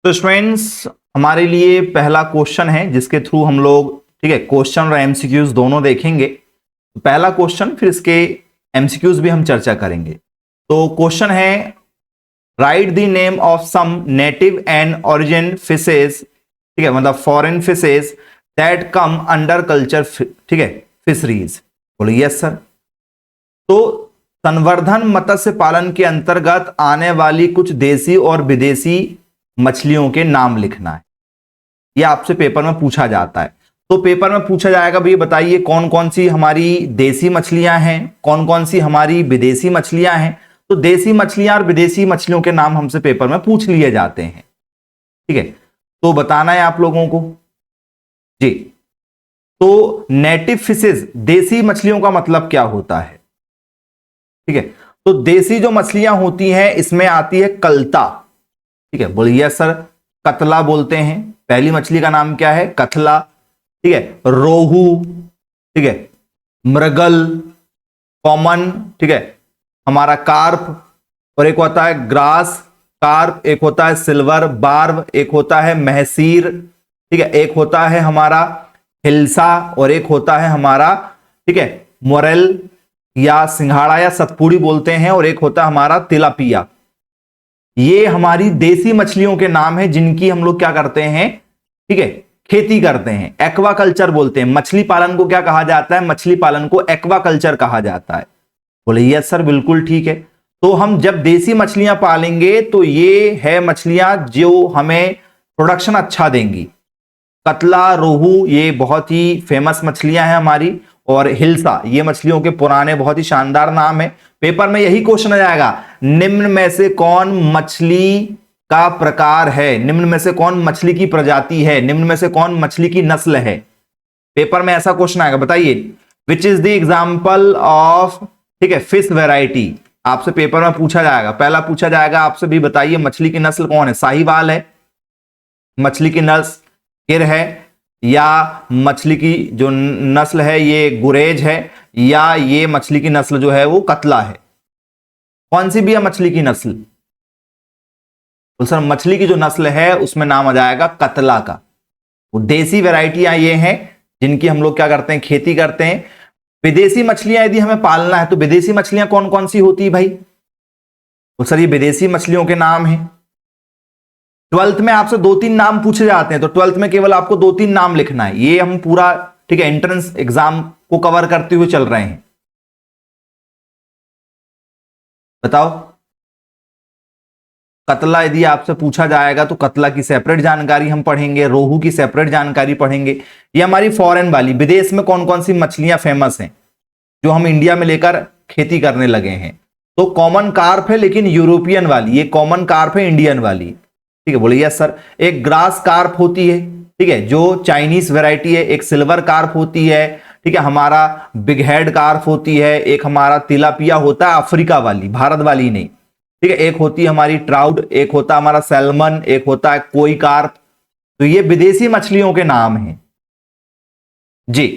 तो स्टूडेंट्स, हमारे लिए पहला क्वेश्चन है जिसके थ्रू हम लोग ठीक है क्वेश्चन और एमसीक्यूज दोनों देखेंगे। पहला क्वेश्चन फिर इसके एमसीक्यूज भी हम चर्चा करेंगे। तो क्वेश्चन है, write the name of some native and origin fishes, ठीक है, मतलब foreign fishes that come under culture, ठीक है, फिशरीज। बोलिए यस सर। तो संवर्धन मत्स्य पालन के अंतर्गत आने वाली कुछ देसी और विदेशी मछलियों के नाम लिखना है। यह आपसे पेपर में पूछा जाता है। तो पेपर में पूछा जाएगा भैया बताइए कौन कौन सी हमारी देसी मछलियां हैं, कौन कौन सी हमारी विदेशी मछलियां हैं। तो देसी मछलियां और विदेशी मछलियों के नाम हमसे पेपर में पूछ लिए जाते हैं। ठीक है, तो बताना है आप लोगों को जी। तो नेटिव फिशेज, देसी मछलियों का मतलब क्या होता है? ठीक है, तो देसी जो मछलियां होती हैं इसमें आती है कलता। ठीक है, बोलिए सर। कतला बोलते हैं, पहली मछली का नाम क्या है? कतला। ठीक है, रोहू, ठीक है, मृगल, कॉमन, ठीक है, हमारा कार्प, और एक होता है ग्रास कार्प, एक होता है सिल्वर बार्ब, एक होता है महसीर, ठीक है, एक होता है हमारा हिल्सा, और एक होता है हमारा ठीक है मोरेल या सिंघाड़ा या सतपुड़ी बोलते हैं, और एक होता है हमारा तिलापिया। ये हमारी देसी मछलियों के नाम है जिनकी हम लोग क्या करते हैं, ठीक है, खेती करते हैं। एक्वाकल्चर बोलते हैं। मछली पालन को क्या कहा जाता है? मछली पालन को एक्वाकल्चर कहा जाता है। बोले यस सर, बिल्कुल ठीक है। तो हम जब देसी मछलियां पालेंगे तो ये है मछलियां जो हमें प्रोडक्शन अच्छा देंगी। कतला, रोहू ये बहुत ही फेमस मछलियां हैं हमारी, और हिल्सा ये मछलियों के पुराने बहुत ही शानदार नाम है। पेपर में यही क्वेश्चन आ जाएगा, निम्न में से कौन मछली का प्रकार है, निम्न में से कौन मछली की प्रजाति है, निम्न में से कौन मछली की नस्ल है। पेपर में ऐसा क्वेश्चन आएगा, बताइए which is the example of, ठीक है, फिश वेराइटी। आपसे पेपर में पूछा जाएगा, पहला पूछा जाएगा आपसे भी बताइए मछली की नस्ल कौन है? साहीवाल है, मछली की नस्ल गिर है, या मछली की जो नस्ल है ये गुरेज है, या ये मछली की नस्ल जो है वो कतला है। कौन सी भी है मछली की नस्ल? तो सर मछली की जो नस्ल है उसमें नाम आ जाएगा कतला का। वो देसी वैरायटियां ये हैं जिनकी हम लोग क्या करते हैं, खेती करते हैं। विदेशी मछलियां यदि हमें पालना है तो विदेशी मछलियां कौन कौन सी होती है भाई? तो सर ये विदेशी मछलियों के नाम हैं। 12th में आपसे 2-3 नाम पूछे जाते हैं, तो 12th में केवल आपको 2-3 नाम लिखना है। ये हम पूरा ठीक है एंट्रेंस एग्जाम को कवर करते हुए चल रहे हैं। बताओ, कतला यदि आपसे पूछा जाएगा तो कतला की सेपरेट जानकारी हम पढ़ेंगे, रोहू की सेपरेट जानकारी पढ़ेंगे। ये हमारी फॉरेन वाली, विदेश में कौन कौन सी मछलियां फेमस हैं जो हम इंडिया में लेकर खेती करने लगे हैं। तो कॉमन कार्प है लेकिन यूरोपियन वाली, ये कॉमन कार्प है इंडियन वाली। ठीक है, बोलिए यस सर। एक ग्रास कार्प होती है, ठीक है, जो चाइनीज वैरायटी है। एक सिल्वर कार्प होती है, ठीक है, हमारा बिग हेड कार्प होती है। एक हमारा तिलापिया होता है अफ्रीका वाली, भारत वाली नहीं। ठीक है, एक होती है हमारी ट्राउट, एक होता है हमारा सैल्मन, एक होता है कोई कार्प। तो ये विदेशी मछलियों के नाम हैं जी।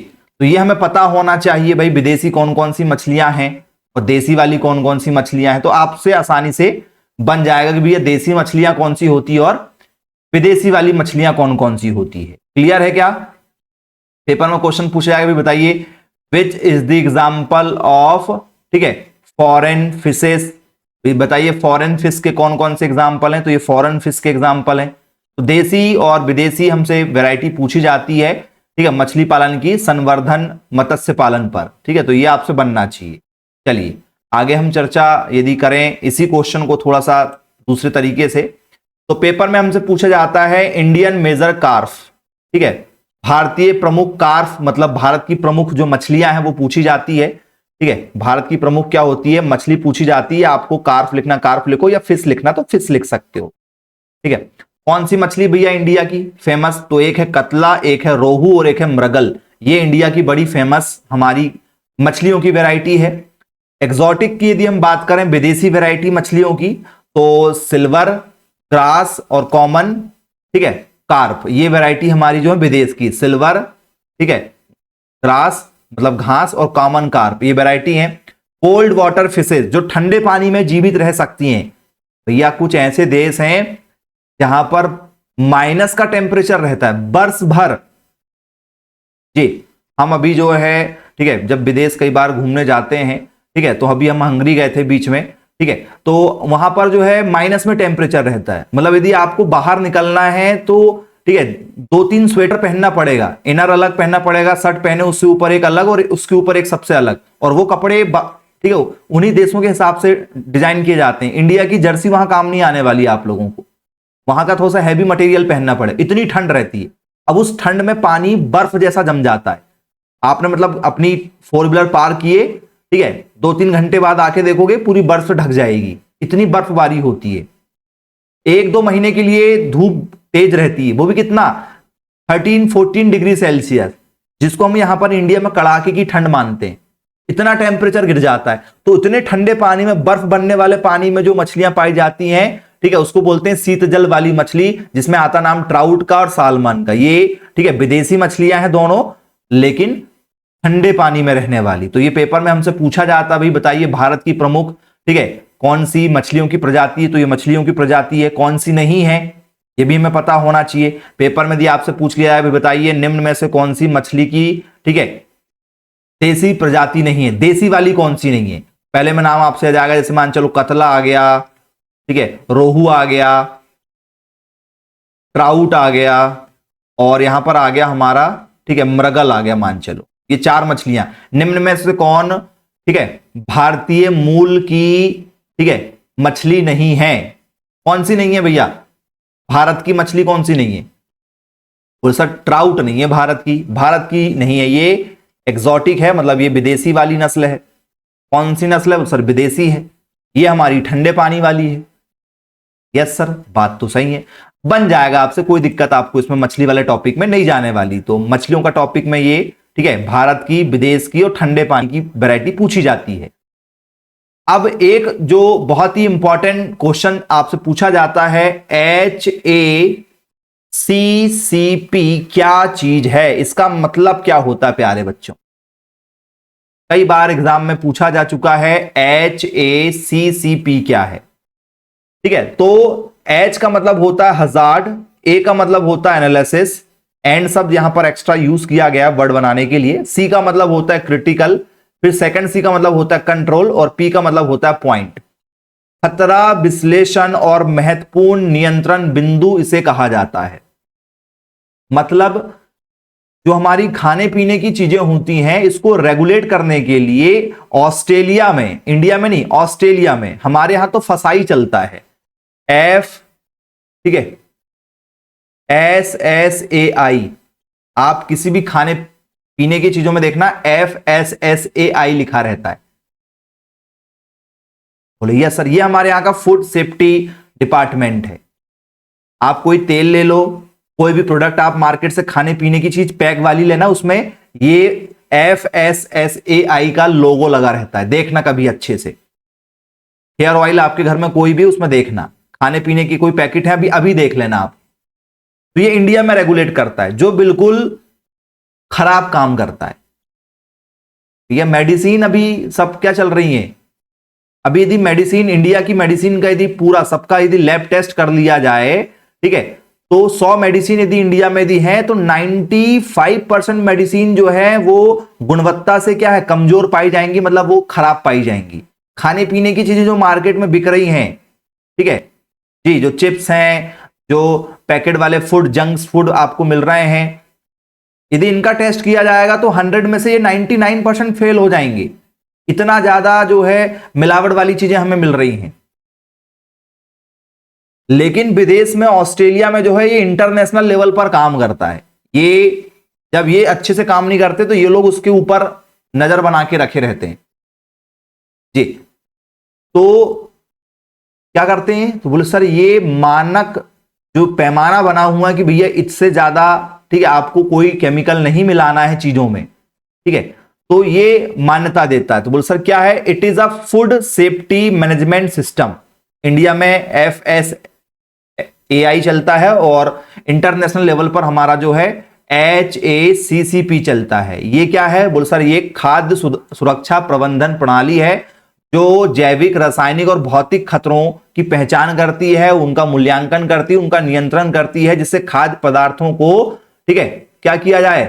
तो ये हमें पता होना चाहिए भाई विदेशी कौन कौन सी मछलियां हैं और देसी वाली कौन कौन सी मछलियां हैं। तो आपसे आसानी से बन जाएगा कि भैया देसी मछलियां कौन सी होती है और विदेशी वाली मछलियां कौन कौन सी होती है। क्लियर है क्या? पेपर में क्वेश्चन पूछा जाएगा भी बताइए which is the example of, ठीक है, फॉरेन फिशेस। बताइए फॉरेन फिश के कौन कौन से एग्जाम्पल हैं? तो ये फॉरेन फिश के एग्जाम्पल हैं। तो देसी और विदेशी हमसे वैरायटी पूछी जाती है, ठीक है, मछली पालन की, संवर्धन मत्स्य पालन पर। ठीक है, तो ये आपसे बनना चाहिए। चलिए आगे हम चर्चा यदि करें इसी क्वेश्चन को थोड़ा सा दूसरे तरीके से, तो पेपर में हमसे पूछा जाता है इंडियन मेजर कार्प, ठीक है, भारतीय प्रमुख कार्प, मतलब भारत की प्रमुख जो मछलियां हैं वो पूछी जाती है। ठीक है, भारत की प्रमुख क्या होती है, मछली पूछी जाती है। आपको कार्प लिखना कार्प लिखो, या फिश लिखना तो फिश लिख सकते हो। ठीक है, कौन सी मछली भैया इंडिया की फेमस? तो एक है कतला, एक है रोहू और एक है मृगल। ये इंडिया की बड़ी फेमस हमारी मछलियों की वैरायटी है। एक्सोटिक की यदि हम बात करें विदेशी वैरायटी मछलियों की, तो सिल्वर, ग्रास और कॉमन, ठीक है, कार्प, ये वैरायटी हमारी जो है विदेश की। सिल्वर, ठीक है, ग्रास मतलब घास, और कॉमन कार्प ये वैरायटी है। कोल्ड वाटर फिशेज जो ठंडे पानी में जीवित रह सकती हैं। भैया कुछ ऐसे देश हैं जहां पर माइनस का टेम्परेचर रहता है बर्स भर। जी, हम अभी जो है, ठीक है, जब विदेश कई बार घूमने जाते हैं, ठीक है, तो अभी हम हंगरी गए थे बीच में, ठीक है, तो वहां पर जो है माइनस में टेम्परेचर रहता है। मतलब यदि आपको बाहर निकलना है तो, ठीक है, 2-3 स्वेटर पहनना पड़ेगा, इनर अलग पहनना पड़ेगा, शर्ट पहने उससे ऊपर एक अलग और उसके ऊपर एक सबसे अलग, और वो कपड़े, ठीक है, उन्हीं देशों के हिसाब से डिजाइन किए जाते हैं। इंडिया की जर्सी वहां काम नहीं आने वाली आप लोगों को, वहां का थोड़ा सा हैवी मटेरियल पहनना पड़े, इतनी ठंड रहती है। अब उस ठंड में पानी बर्फ जैसा जम जाता है। आपने मतलब अपनी 4 व्हीलर पार किए, ठीक है, 2-3 घंटे बाद आके देखोगे पूरी बर्फ से ढक जाएगी, इतनी बर्फबारी होती है। 1-2 महीने के लिए धूप तेज रहती है, वो भी कितना, 13-14 डिग्री सेल्सियस, जिसको हम यहां पर इंडिया में कड़ाके की ठंड मानते हैं। इतना टेम्परेचर गिर जाता है। तो इतने ठंडे पानी में, बर्फ बनने वाले पानी में जो मछलियां पाई जाती हैं, ठीक है, उसको बोलते हैं शीत जल वाली मछली, जिसमें आता नाम ट्राउट का और सालमन का। ये, ठीक है, विदेशी मछलियां हैं दोनों, लेकिन ठंडे पानी में रहने वाली। तो ये पेपर में हमसे पूछा जाता है, भाई बताइए भारत की प्रमुख, ठीक है, कौन सी मछलियों की प्रजाति है, तो ये मछलियों की प्रजाति है, कौन सी नहीं है ये भी हमें पता होना चाहिए। पेपर में दिया, आपसे पूछ लिया है, भाई बताइए निम्न में से कौन सी मछली की, ठीक है, देसी प्रजाति नहीं है, देसी वाली कौन सी नहीं है। पहले में नाम आपसे आ जाएगा, जैसे मान चलो कतला आ गया, ठीक है, रोहू आ गया, ट्राउट आ गया, और यहां पर आ गया हमारा, ठीक है, मृगल आ गया, मान चलो। ये 4 मछलियां निम्न में से कौन, ठीक है, भारतीय मूल की, ठीक है, मछली नहीं है। कौन सी नहीं है भैया, भारत की मछली कौन सी नहीं है? बोल सर ट्राउट नहीं है भारत की नहीं है, ये एक्सोटिक है, मतलब ये विदेशी वाली नस्ल है। कौन सी नस्ल है? सर विदेशी है, ये हमारी ठंडे पानी वाली है। यस सर, बात तो सही है, बन जाएगा आपसे, कोई दिक्कत आपको इसमें मछली वाले टॉपिक में नहीं जाने वाली। तो मछलियों का टॉपिक में ये, ठीक है, भारत की, विदेश की और ठंडे पानी की वैरायटी पूछी जाती है। अब एक जो बहुत ही इंपॉर्टेंट क्वेश्चन आपसे पूछा जाता है, HACCP क्या चीज है, इसका मतलब क्या होता है प्यारे बच्चों? कई बार एग्जाम में पूछा जा चुका है, HACCP क्या है, ठीक है। तो H का मतलब होता है हजार्ड, A का मतलब होता है एनालिसिस, एंड शब्द यहां पर एक्स्ट्रा यूज किया गया वर्ड बनाने के लिए। C का मतलब होता है क्रिटिकल, फिर सेकंड C का मतलब होता है कंट्रोल, और P का मतलब होता है पॉइंट। खतरा विश्लेषण और महत्वपूर्ण नियंत्रण बिंदु इसे कहा जाता है। मतलब जो हमारी खाने पीने की चीजें होती हैं, इसको रेगुलेट करने के लिए ऑस्ट्रेलिया में, इंडिया में नहीं, ऑस्ट्रेलिया में, हमारे यहां तो फसाई चलता है, ठीक है, FSSAI। आप किसी भी खाने पीने की चीजों में देखना FSSAI लिखा रहता है। बोले यस सर, ये हमारे यहां का फूड सेफ्टी डिपार्टमेंट है। आप कोई तेल ले लो, कोई भी प्रोडक्ट आप मार्केट से खाने पीने की चीज पैक वाली लेना, उसमें ये FSSAI का लोगो लगा रहता है, देखना कभी अच्छे से। हेयर ऑयल आपके घर में कोई भी, उसमें देखना, खाने पीने की कोई पैकेट है, अभी देख लेना आप। तो ये इंडिया में रेगुलेट करता है, जो बिल्कुल खराब काम करता है। ये मेडिसिन अभी सब क्या चल रही है, अभी यदि मेडिसिन, इंडिया की मेडिसिन का यदि पूरा सबका यदि लैब टेस्ट कर लिया जाए, ठीक है, तो 100 मेडिसिन यदि इंडिया में यदि है, तो 95% मेडिसिन जो है वो गुणवत्ता से क्या है, कमजोर पाई जाएंगी, मतलब वो खराब पाई जाएंगी। खाने पीने की चीजें जो मार्केट में बिक रही हैं, ठीक है जी, जो चिप्स हैं, जो पैकेट वाले फूड, जंक्स फूड आपको मिल रहे हैं, यदि इनका टेस्ट किया जाएगा तो 100 में से ये 99% फेल हो जाएंगे। इतना ज्यादा जो है मिलावट वाली चीजें हमें मिल रही हैं। लेकिन विदेश में, ऑस्ट्रेलिया में जो है ये इंटरनेशनल लेवल पर काम करता है। ये जब ये अच्छे से काम नहीं करते तो ये लोग उसके ऊपर नजर बना के रखे रहते हैं जी। तो क्या करते हैं, तो बोले सर ये मानक जो पैमाना बना हुआ है कि भैया इससे ज्यादा, ठीक है, आपको कोई केमिकल नहीं मिलाना है चीजों में, ठीक है, तो ये मान्यता देता है। तो बोले सर क्या है, it is a food safety management system. India में FSAI चलता है और इंटरनेशनल लेवल पर हमारा जो है HACCP चलता है। ये क्या है, बोले सर ये खाद्य सुरक्षा प्रबंधन प्रणाली है, जो जैविक, रासायनिक और भौतिक खतरों की पहचान करती है, उनका मूल्यांकन करती है, उनका नियंत्रण करती है, जिससे खाद्य पदार्थों को, ठीक है, क्या किया जाए,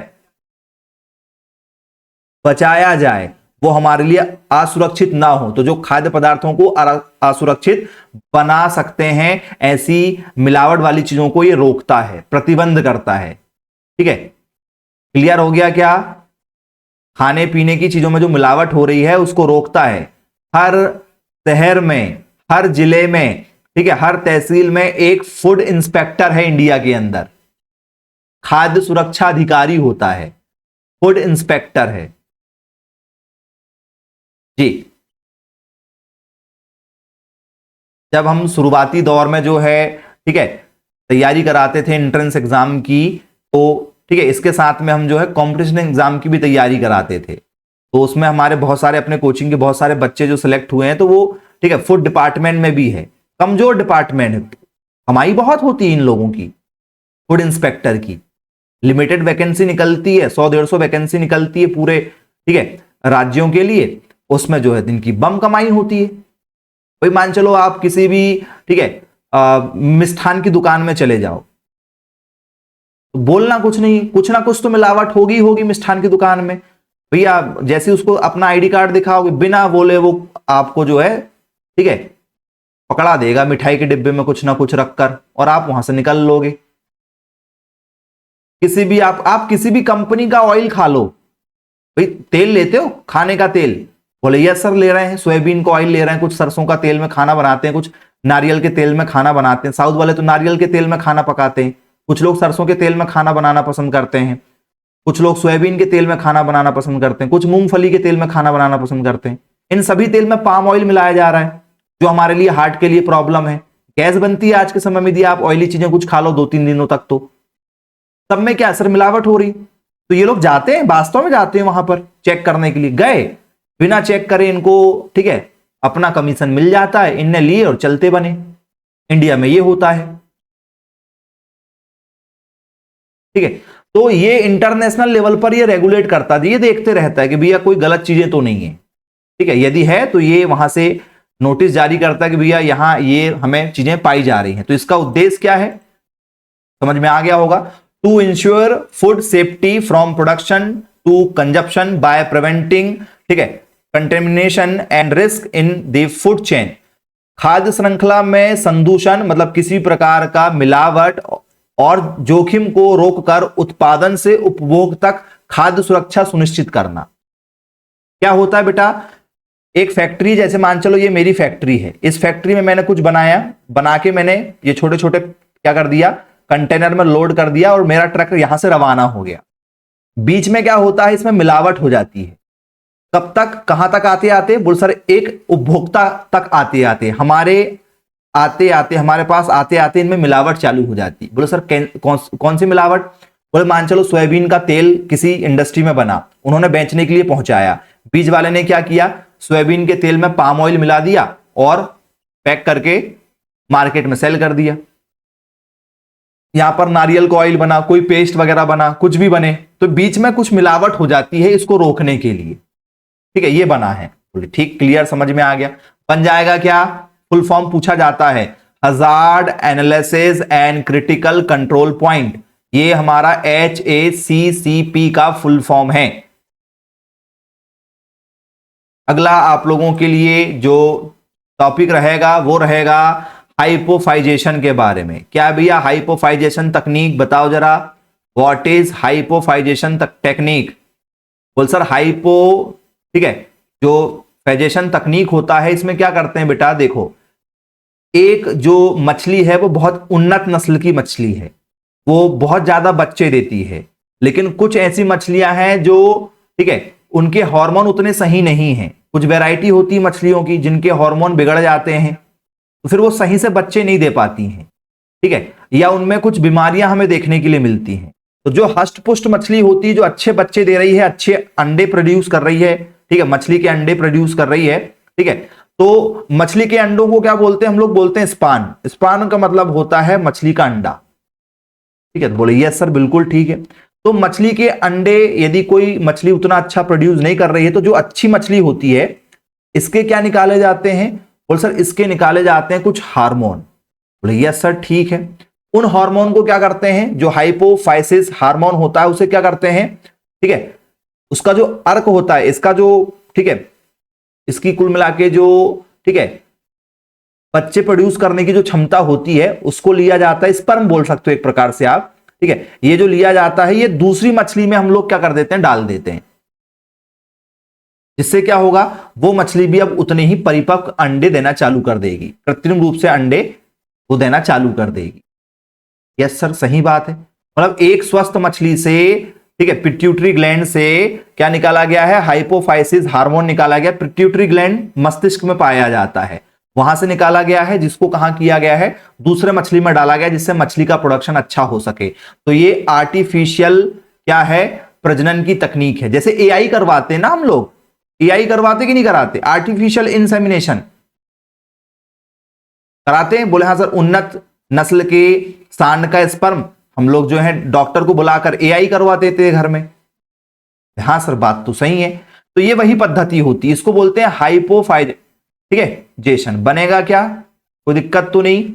बचाया जाए, वो हमारे लिए असुरक्षित ना हो। तो जो खाद्य पदार्थों को असुरक्षित बना सकते हैं, ऐसी मिलावट वाली चीजों को ये रोकता है, प्रतिबंध करता है। ठीक है, क्लियर हो गया क्या? खाने पीने की चीजों में जो मिलावट हो रही है उसको रोकता है। हर शहर में, हर जिले में, ठीक है, हर तहसील में एक फूड इंस्पेक्टर है इंडिया के अंदर, खाद्य सुरक्षा अधिकारी होता है, फूड इंस्पेक्टर है जी। जब हम शुरुआती दौर में जो है, ठीक है, तैयारी कराते थे एंट्रेंस एग्जाम की, तो ठीक है, इसके साथ में हम जो है कंपटीशन एग्जाम की भी तैयारी कराते थे। तो उसमें हमारे बहुत सारे अपने कोचिंग के बहुत सारे बच्चे जो सिलेक्ट हुए हैं, तो वो, ठीक है, फूड डिपार्टमेंट में भी है, कमजोर डिपार्टमेंट है, कमाई बहुत होती है इन लोगों की, फूड इंस्पेक्टर की लिमिटेड वैकेंसी निकलती है, 100-150 वैकेंसी निकलती है पूरे, ठीक है, राज्यों के लिए, उसमें जो है इनकी बम कमाई होती है। भाई मान चलो आप किसी भी, ठीक है, मिष्ठान की दुकान में चले जाओ, तो बोलना कुछ नहीं, कुछ ना कुछ तो मिलावट होगी होगी मिष्ठान की दुकान में। भैया जैसे उसको अपना आईडी कार्ड दिखाओगे, बिना बोले वो आपको जो है, ठीक है, पकड़ा देगा मिठाई के डिब्बे में कुछ ना कुछ रखकर, और आप वहां से निकल लोगे। किसी भी आप किसी भी कंपनी का ऑयल खा लो, भाई तेल लेते हो खाने का तेल, बोले यस सर ले रहे हैं, सोयाबीन का ऑयल ले रहे हैं, कुछ सरसों का तेल में खाना बनाते हैं, कुछ नारियल के तेल में खाना बनाते हैं। साउथ वाले तो नारियल के तेल में खाना पकाते हैं, कुछ लोग सरसों के तेल में खाना बनाना पसंद करते हैं, कुछ लोग सोयाबीन के तेल में खाना बनाना पसंद करते हैं, कुछ मूंगफली के तेल में खाना बनाना पसंद करते हैं। इन सभी तेल में पाम ऑयल मिलाया जा रहा है, जो हमारे लिए हार्ट के लिए प्रॉब्लम है। गैस बनती है आज के समय में, यदि आप ऑयली चीजें कुछ खा लो 2-3 दिनों तक, तो सब में क्या असर, मिलावट हो रही। तो ये लोग जाते हैं, वास्तव में जाते हैं वहां पर चेक करने के लिए, गए बिना चेक करे इनको, ठीक है, अपना कमीशन मिल जाता है, इनने लिए और चलते बने। इंडिया में ये होता है, ठीक है। तो ये इंटरनेशनल लेवल पर ये रेगुलेट करता है, ये देखते रहता है कि भैया कोई गलत चीजें तो नहीं है, ठीक है, यदि है तो ये वहां से नोटिस जारी करता है कि भैया यहां ये हमें चीजें पाई जा रही हैं। तो इसका उद्देश्य क्या है, समझ में आ गया होगा, to ensure food safety from production to consumption by preventing, ठीक है, contamination and risk in the food chain. खाद्य श्रृंखला में संदूषण मतलब किसी प्रकार का मिलावट और जोखिम को रोककर उत्पादन से उपभोग तक खाद्य सुरक्षा सुनिश्चित करना। क्या होता है बेटा, एक फैक्ट्री, जैसे मान चलो ये मेरी फैक्ट्री है, इस फैक्ट्री में मैंने कुछ बनाया, बना के मैंने ये छोटे छोटे क्या कर दिया, कंटेनर में लोड कर दिया, और मेरा ट्रक यहां से रवाना हो गया। बीच में क्या होता है, इसमें मिलावट हो जाती है। कब तक, कहां तक आते आते, बोल सर एक उपभोक्ता तक आते आते, हमारे पास आते आते इनमें मिलावट चालू हो जाती। बोले सर कौन सी मिलावट? बोले मान चलो सोयाबीन का तेल किसी इंडस्ट्री में बना, उन्होंने बेचने के लिए पहुंचाया, बीज वाले ने क्या किया, सोयाबीन के तेल में पाम ऑयल मिला दिया और पैक करके मार्केट में सेल कर दिया। यहां पर नारियल का ऑयल बना, कोई पेस्ट वगैरह बना, कुछ भी बने, तो बीच में कुछ मिलावट हो जाती है, इसको रोकने के लिए, ठीक है, ये बना है। बोले ठीक, क्लियर, समझ में आ गया। बन जाएगा क्या, फुल फॉर्म पूछा जाता है, hazard analysis and critical control point. ये हमारा HACCP का फुल फॉर्म है। अगला आप लोगों के लिए जो टॉपिक रहेगा वो रहेगा हाइपोफाइजेशन के बारे में। क्या भैया हाइपोफाइजेशन तकनीक बताओ जरा, व्हाट इज हाइपोफाइजेशन टेक्निक? बोल सर हाइपो, ठीक है, जो फाइजेशन तकनीक होता है, इसमें क्या करते हैं बेटा, देखो एक जो मछली है वो बहुत उन्नत नस्ल की मछली है, वो बहुत ज्यादा बच्चे देती है, लेकिन कुछ ऐसी मछलियां हैं जो, ठीक है, उनके हार्मोन उतने सही नहीं हैं। कुछ वैरायटी होती है मछलियों की जिनके हार्मोन बिगड़ जाते हैं, तो फिर वो सही से बच्चे नहीं दे पाती हैं, ठीक है, या उनमें कुछ बीमारियां हमें देखने के लिए मिलती हैं। तो जो हष्ट पुष्ट मछली होती है, जो अच्छे बच्चे दे रही है, अच्छे अंडे प्रोड्यूस कर रही है, ठीक है, मछली के अंडे प्रोड्यूस कर रही है, ठीक है, तो मछली के अंडों को क्या बोलते हैं, हम लोग बोलते हैं स्पान। स्पान का मतलब होता है मछली का अंडा, ठीक है। तो बोले यस सर बिल्कुल ठीक है। तो मछली के अंडे, यदि कोई मछली उतना अच्छा प्रोड्यूस नहीं कर रही है, तो जो अच्छी मछली होती है इसके क्या निकाले जाते हैं? बोले सर इसके निकाले जाते हैं कुछ हार्मोन। बोले यस सर ठीक है। उन हार्मोन को क्या करते हैं, जो हाइपोफाइसिस हार्मोन होता है उसे क्या करते हैं, ठीक है, उसका जो अर्क होता है इसका जो, ठीक है, इसकी कुल मिला के जो, ठीक है, बच्चे प्रोड्यूस करने की जो क्षमता होती है उसको लिया जाता है, स्पर्म बोल सकते हो एक प्रकार से आप, ठीक है। ये जो लिया जाता है ये दूसरी मछली में हम लोग क्या कर देते हैं, डाल देते हैं, जिससे क्या होगा, वो मछली भी अब उतने ही परिपक्व अंडे देना चालू कर देगी, कृत्रिम रूप से अंडे वो देना चालू कर देगी। यस सर सही बात है। मतलब एक स्वस्थ मछली से, ठीक है, पिट्यूटरी ग्लैंड से क्या निकाला गया है, हाइपोफाइसिस हार्मोन निकाला गया। पिट्यूटरी ग्लैंड मस्तिष्क में पाया जाता है, वहां से निकाला गया है, जिसको कहां किया गया है, दूसरे मछली में डाला गया, जिससे मछली का प्रोडक्शन अच्छा हो सके। तो ये आर्टिफिशियल क्या है, प्रजनन की तकनीक है। जैसे एआई करवाते हैं ना हम लोग, एआई करवाते कि नहीं कराते, आर्टिफिशियल इंसेमिनेशन कराते हैं। बोले हाँ सर, उन्नत नस्ल के सांड का स्पर्म हम लोग जो है डॉक्टर को बुलाकर एआई करवा देते हैं घर में। हाँ सर बात तो सही है। तो ये वही पद्धति होती है, इसको बोलते हैं हाइपोफाइज, ठीक है, जेशन। बनेगा क्या, कोई दिक्कत तो नहीं।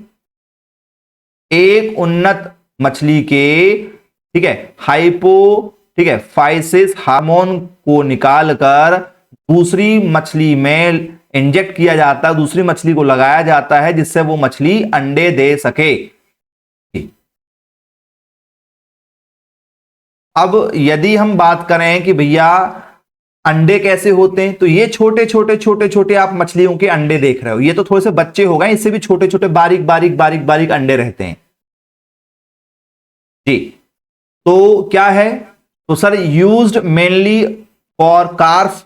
एक उन्नत मछली के, ठीक है, हाइपो, ठीक है, फाइसिस हार्मोन को निकालकर दूसरी मछली में इंजेक्ट किया जाता है, दूसरी मछली को लगाया जाता है, जिससे वो मछली अंडे दे सके। अब यदि हम बात करें कि भैया अंडे कैसे होते हैं, तो ये छोटे छोटे छोटे छोटे आप मछलियों के अंडे देख रहे हो, ये तो थोड़े से बच्चे हो गए, इससे भी छोटे छोटे बारीक बारीक बारीक बारीक अंडे रहते हैं जी। तो क्या है, तो sir used mainly for carp,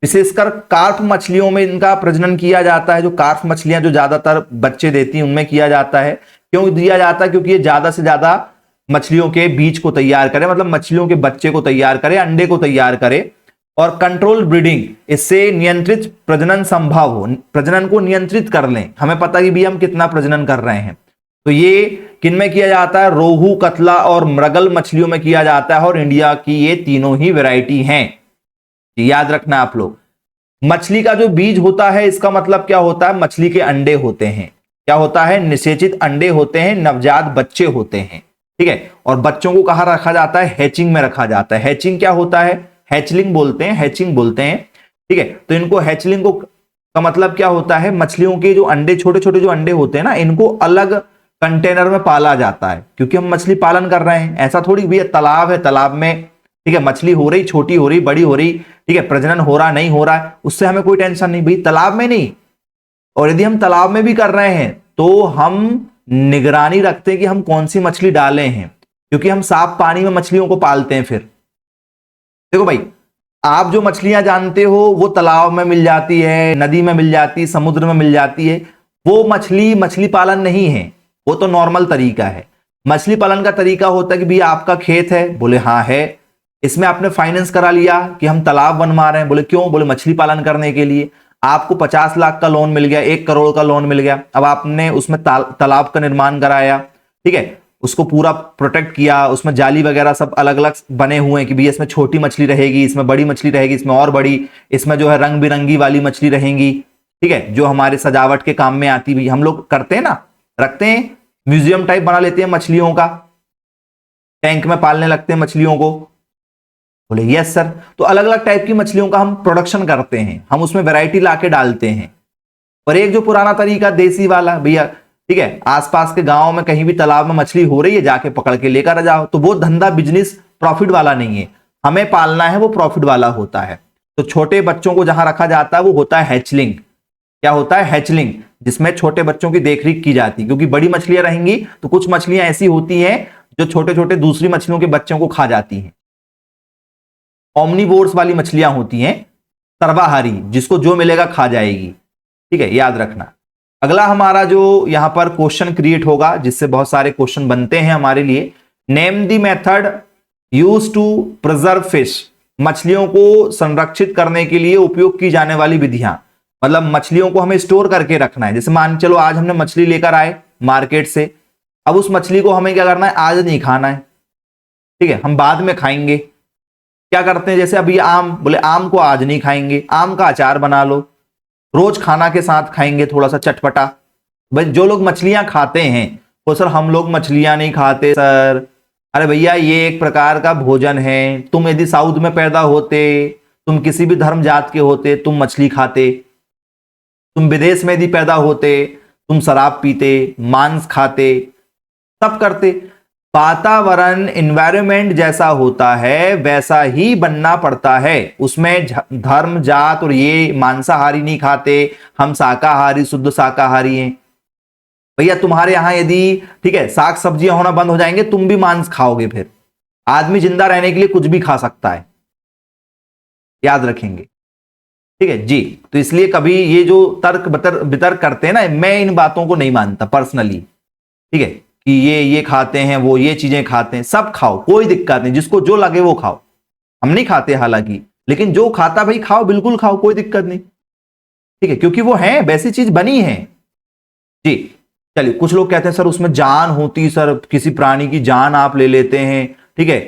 विशेषकर कार्प मछलियों में इनका प्रजनन किया जाता है। जो कार्प मछलियां जो ज्यादातर बच्चे देती हैं उनमें किया जाता है। क्यों दिया जाता है, क्योंकि ये ज्यादा से ज्यादा मछलियों के बीज को तैयार करे, मतलब मछलियों के बच्चे को तैयार करे, अंडे को तैयार करे, और कंट्रोल ब्रीडिंग, इससे नियंत्रित प्रजनन संभव हो, प्रजनन को नियंत्रित कर लें, हमें पता कि भी हम कितना प्रजनन कर रहे हैं। तो ये किन में किया जाता है, रोहू, कतला और मृगल मछलियों में किया जाता है, और इंडिया की ये तीनों ही वैरायटी हैं, याद रखना आप लोग। मछली का जो बीज होता है इसका मतलब क्या होता है, मछली के अंडे होते हैं। क्या होता है, निषेचित अंडे होते हैं, नवजात बच्चे होते हैं, ठीक है। और बच्चों को कहां रखा जाता है, हैचिंग में रखा जाता है। हैचिंग क्या होता है, हैचलिंग बोलते हैं, हैचिंग बोलते हैं, ठीक है। तो इनको हैचलिंग को का मतलब क्या होता है, मछलियों के जो अंडे, छोटे छोटे जो अंडे होते हैं ना, इनको अलग कंटेनर में पाला जाता है, क्योंकि हम मछली पालन कर रहे हैं। ऐसा थोड़ी भी तालाब है, तालाब में, ठीक है, मछली हो रही, छोटी हो रही, बड़ी हो रही, ठीक है, प्रजनन हो रहा नहीं हो रहा है, उससे हमें कोई टेंशन नहीं भाई, तालाब में नहीं। और यदि हम तालाब में भी कर रहे हैं तो हम निगरानी रखते हैं कि हम कौन सी मछली डाले हैं, क्योंकि हम साफ पानी में मछलियों को पालते हैं। फिर देखो भाई, आप जो मछलियां जानते हो वो तालाब में मिल जाती है, नदी में मिल जाती है, समुद्र में मिल जाती है, वो मछली मछली पालन नहीं है, वो तो नॉर्मल तरीका है। मछली पालन का तरीका होता है कि भैया आपका खेत है, बोले हाँ है, इसमें आपने फाइनेंस करा लिया कि हम तालाब बनवा रहे हैं, बोले क्यों, बोले मछली पालन करने के लिए। आपको 50 लाख का लोन मिल गया, 1 करोड़ का लोन मिल गया, अब आपने उसमें तालाब का निर्माण कराया, ठीक है, उसको पूरा प्रोटेक्ट किया, उसमें जाली वगैरह सब अलग अलग बने हुए हैं कि भैया इसमें छोटी मछली रहेगी, इसमें बड़ी मछली रहेगी, इसमें और बड़ी, इसमें जो है रंग बिरंगी वाली मछली रहेंगी, ठीक है, जो हमारे सजावट के काम में आती भी, हम लोग करते हैं ना, रखते हैं, म्यूजियम टाइप बना लेते हैं मछलियों का, टैंक में पालने लगते हैं मछलियों को। बोले यस सर। तो अलग अलग टाइप की मछलियों का हम प्रोडक्शन करते हैं, हम उसमें वैरायटी लाके डालते हैं। और एक जो पुराना तरीका देसी वाला, भैया ठीक है, आसपास के गांव में कहीं भी तालाब में मछली हो रही है, जाके पकड़ के लेकर आ जाओ, तो वो धंधा बिजनेस प्रॉफिट वाला नहीं है, हमें पालना है वो प्रॉफिट वाला होता है। तो छोटे बच्चों को जहां रखा जाता है वो होता है हैचलिंग। क्या होता है, हैचलिंग, जिसमें छोटे बच्चों की देखरेख की जाती है, क्योंकि बड़ी मछलियां रहेंगी तो कुछ मछलियां ऐसी होती हैं जो छोटे छोटे दूसरी मछलियों के बच्चों को खा जाती हैं। ओमनीवोर्स वाली मछलियां होती हैं, सर्वाहारी, जिसको जो मिलेगा खा जाएगी, ठीक है, याद रखना। अगला हमारा जो यहां पर क्वेश्चन क्रिएट होगा, जिससे बहुत सारे क्वेश्चन बनते हैं हमारे लिए, name the method use to preserve fish. मछलियों को संरक्षित करने के लिए उपयोग की जाने वाली विधियां, मतलब मछलियों को हमें स्टोर करके रखना है। जैसे मान चलो आज हमने मछली लेकर आए मार्केट से, अब उस मछली को हमें क्या करना है, आज नहीं खाना है, ठीक है, हम बाद में खाएंगे। क्या करते हैं, जैसे अभी आम, बोले आम को आज नहीं खाएंगे, आम का अचार बना लो, रोज खाना के साथ खाएंगे थोड़ा सा चटपटा। भाई जो लोग मछलियां खाते हैं वो सर हम लोग मछलियां नहीं खाते सर। अरे भैया ये एक प्रकार का भोजन है। तुम यदि साउथ में पैदा होते, तुम किसी भी धर्म जात के होते, तुम मछली खाते। तुम विदेश में यदि पैदा होते, तुम शराब पीते, मांस खाते, सब करते। वातावरण एनवायरनमेंट जैसा होता है वैसा ही बनना पड़ता है। उसमें धर्म जात और ये मांसाहारी नहीं खाते, हम शाकाहारी शुद्ध शाकाहारी हैं। भैया तुम्हारे यहां यदि ठीक है साग सब्जियां होना बंद हो जाएंगे, तुम भी मांस खाओगे। फिर आदमी जिंदा रहने के लिए कुछ भी खा सकता है, याद रखेंगे। ठीक है जी। तो इसलिए कभी ये जो तर्क वितर्क करते हैं ना, मैं इन बातों को नहीं मानता पर्सनली। ठीक है कि ये खाते हैं, वो ये चीजें खाते हैं, सब खाओ, कोई दिक्कत नहीं, जिसको जो लगे वो खाओ। हम नहीं खाते हालांकि, लेकिन जो खाता भाई खाओ, बिल्कुल खाओ, कोई दिक्कत नहीं। ठीक है, क्योंकि वो है, वैसी चीज बनी है जी। चलिए, कुछ लोग कहते हैं सर उसमें जान होती, सर किसी प्राणी की जान आप ले लेते हैं, ठीक है,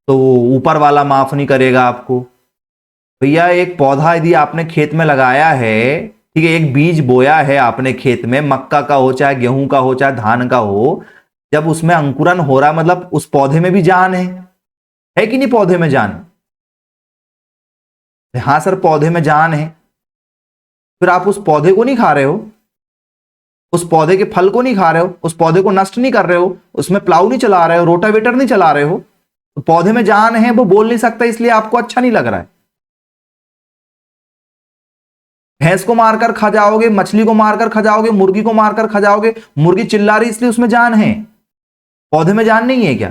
तो ऊपर वाला माफ नहीं करेगा आपको। भैया एक पौधा यदि आपने खेत में लगाया है, ठीक है, एक बीज बोया है आपने खेत में, मक्का का हो चाहे गेहूं का हो चाहे धान का हो, जब उसमें अंकुरन हो रहा मतलब उस पौधे में भी जान है कि नहीं? पौधे में जान, हाँ सर पौधे में जान है। फिर आप उस पौधे को नहीं खा रहे हो, उस पौधे के फल को नहीं खा रहे हो, उस पौधे को नष्ट नहीं कर रहे हो, उसमें प्लाऊ नहीं चला रहे हो, रोटावेटर नहीं चला रहे हो, तो पौधे में जान है, वो बोल नहीं सकता, इसलिए आपको अच्छा नहीं लग रहा है। भैंस को मारकर खा जाओगे, मछली को मारकर खा जाओगे, मुर्गी को मारकर खा जाओगे, मुर्गी चिल्ला रही इसलिए उसमें जान है, पौधे में जान नहीं है क्या?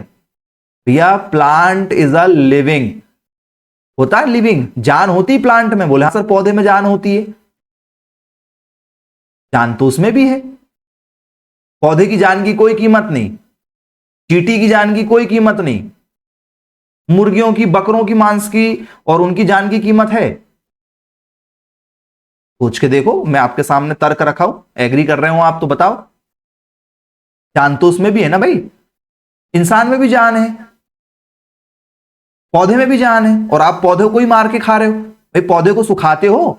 भैया प्लांट इज अ लिविंग, होता है लिविंग, जान होती है प्लांट में। बोले हाँ सर पौधे में जान होती है, जान तो उसमें भी है। पौधे की जान की कोई कीमत नहीं, चींटी की जान की कोई कीमत नहीं, मुर्गियों की बकरों की मांस की और उनकी जान की कीमत है। सोच के देखो, मैं आपके सामने तर्क रखा हूं, एग्री कर रहे हो आप तो बताओ। जान तो उसमें भी है ना भाई, इंसान में भी जान है, पौधे में भी जान है, और आप पौधे को ही मार के खा रहे हो। भाई पौधे को सुखाते हो?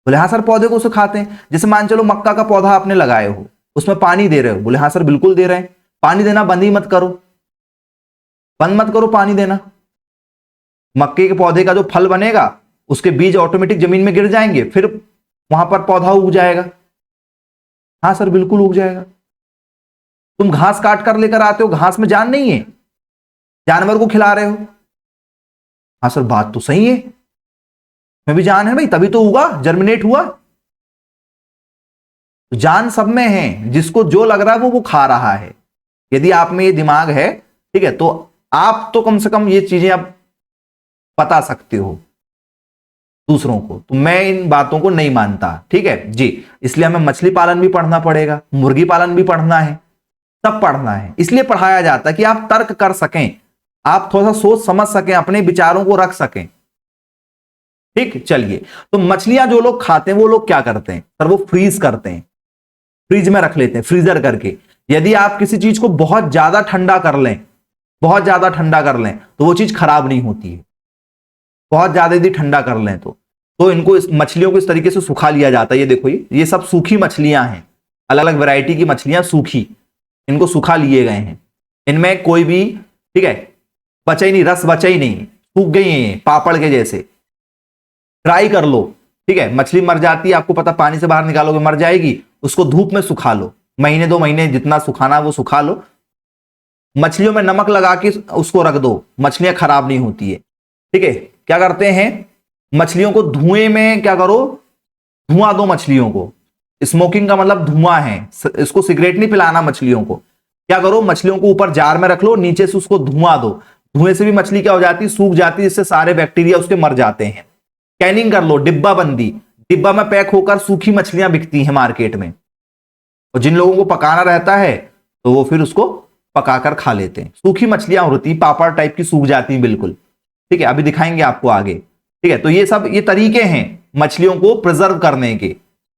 बोले हाँ सर पौधे को सुखाते हैं। जैसे मान चलो मक्का का पौधा आपने लगाए हो, उसमें पानी दे रहे हो, बोले हाँ सर बिल्कुल दे रहे हैं। पानी देना बंद ही मत करो, बंद मत करो पानी देना। मक्के के पौधे का जो फल बनेगा उसके बीज ऑटोमेटिक जमीन में गिर जाएंगे, फिर वहां पर पौधा उग जाएगा। हाँ सर बिल्कुल उग जाएगा। तुम घास काट कर लेकर आते हो, घास में जान नहीं है, जानवर को खिला रहे हो। हाँ सर बात तो सही है, में भी जान है भाई, तभी तो उगा, जर्मिनेट हुआ। जान सब में है, जिसको जो लग रहा है वो खा रहा है। यदि आप में ये दिमाग है, ठीक है, तो आप तो कम से कम ये चीजें आप बता सकते हो दूसरों को। तो मैं इन बातों को नहीं मानता, ठीक है जी। इसलिए हमें मछली पालन भी पढ़ना पड़ेगा, मुर्गी पालन भी पढ़ना है, सब पढ़ना है। इसलिए पढ़ाया जाता है कि आप तर्क कर सकें, आप थोड़ा सा सोच समझ सकें, अपने विचारों को रख सकें। ठीक, चलिए। तो मछलियां जो लोग खाते हैं वो लोग क्या करते हैं सर? वो फ्रीज करते हैं, फ्रिज में रख लेते हैं, फ्रीजर करके। यदि आप किसी चीज को बहुत ज्यादा ठंडा कर लें, बहुत ज्यादा ठंडा कर लें, तो वो चीज खराब नहीं होती है। बहुत ज्यादा यदि ठंडा कर लें तो इनको, इस मछलियों को इस तरीके से सुखा लिया जाता है। ये देखो, ये सब सूखी मछलियां हैं, अलग अलग वैरायटी की मछलियां सूखी, इनको सुखा लिए गए हैं। इनमें कोई भी, ठीक है, बचा ही नहीं, रस बचा ही नहीं, सूख गई हैं पापड़ के जैसे। ट्राई कर लो, ठीक है, मछली मर जाती है, आपको पता, पानी से बाहर निकालोगे मर जाएगी, उसको धूप में सुखा लो, महीने 2 महीने जितना सुखाना वो सुखा लो। मछलियों में नमक लगा के उसको रख दो, मछलियां खराब नहीं होती है। ठीक है, क्या करते हैं, मछलियों को धुएं में क्या करो, धुआं दो मछलियों को। स्मोकिंग का मतलब धुआं है, इसको सिगरेट नहीं पिलाना मछलियों को। क्या करो, मछलियों को ऊपर जार में रख लो, नीचे से उसको धुआं दो। धुएं से भी मछली क्या हो जाती है, सूख जाती है, जिससे सारे बैक्टीरिया उसके मर जाते हैं। कैनिंग कर लो, डिब्बा बंदी, डिब्बा में पैक होकर सूखी मछलियां बिकती हैं मार्केट में, और जिन लोगों को पकाना रहता है तो वो फिर उसको पकाकर खा लेते हैं। सूखी मछलियां होती, पापड़ टाइप की सूख जाती हैं बिल्कुल। ठीक है, अभी दिखाएंगे आपको आगे। ठीक है, तो ये सब ये तरीके हैं मछलियों को प्रिजर्व करने के।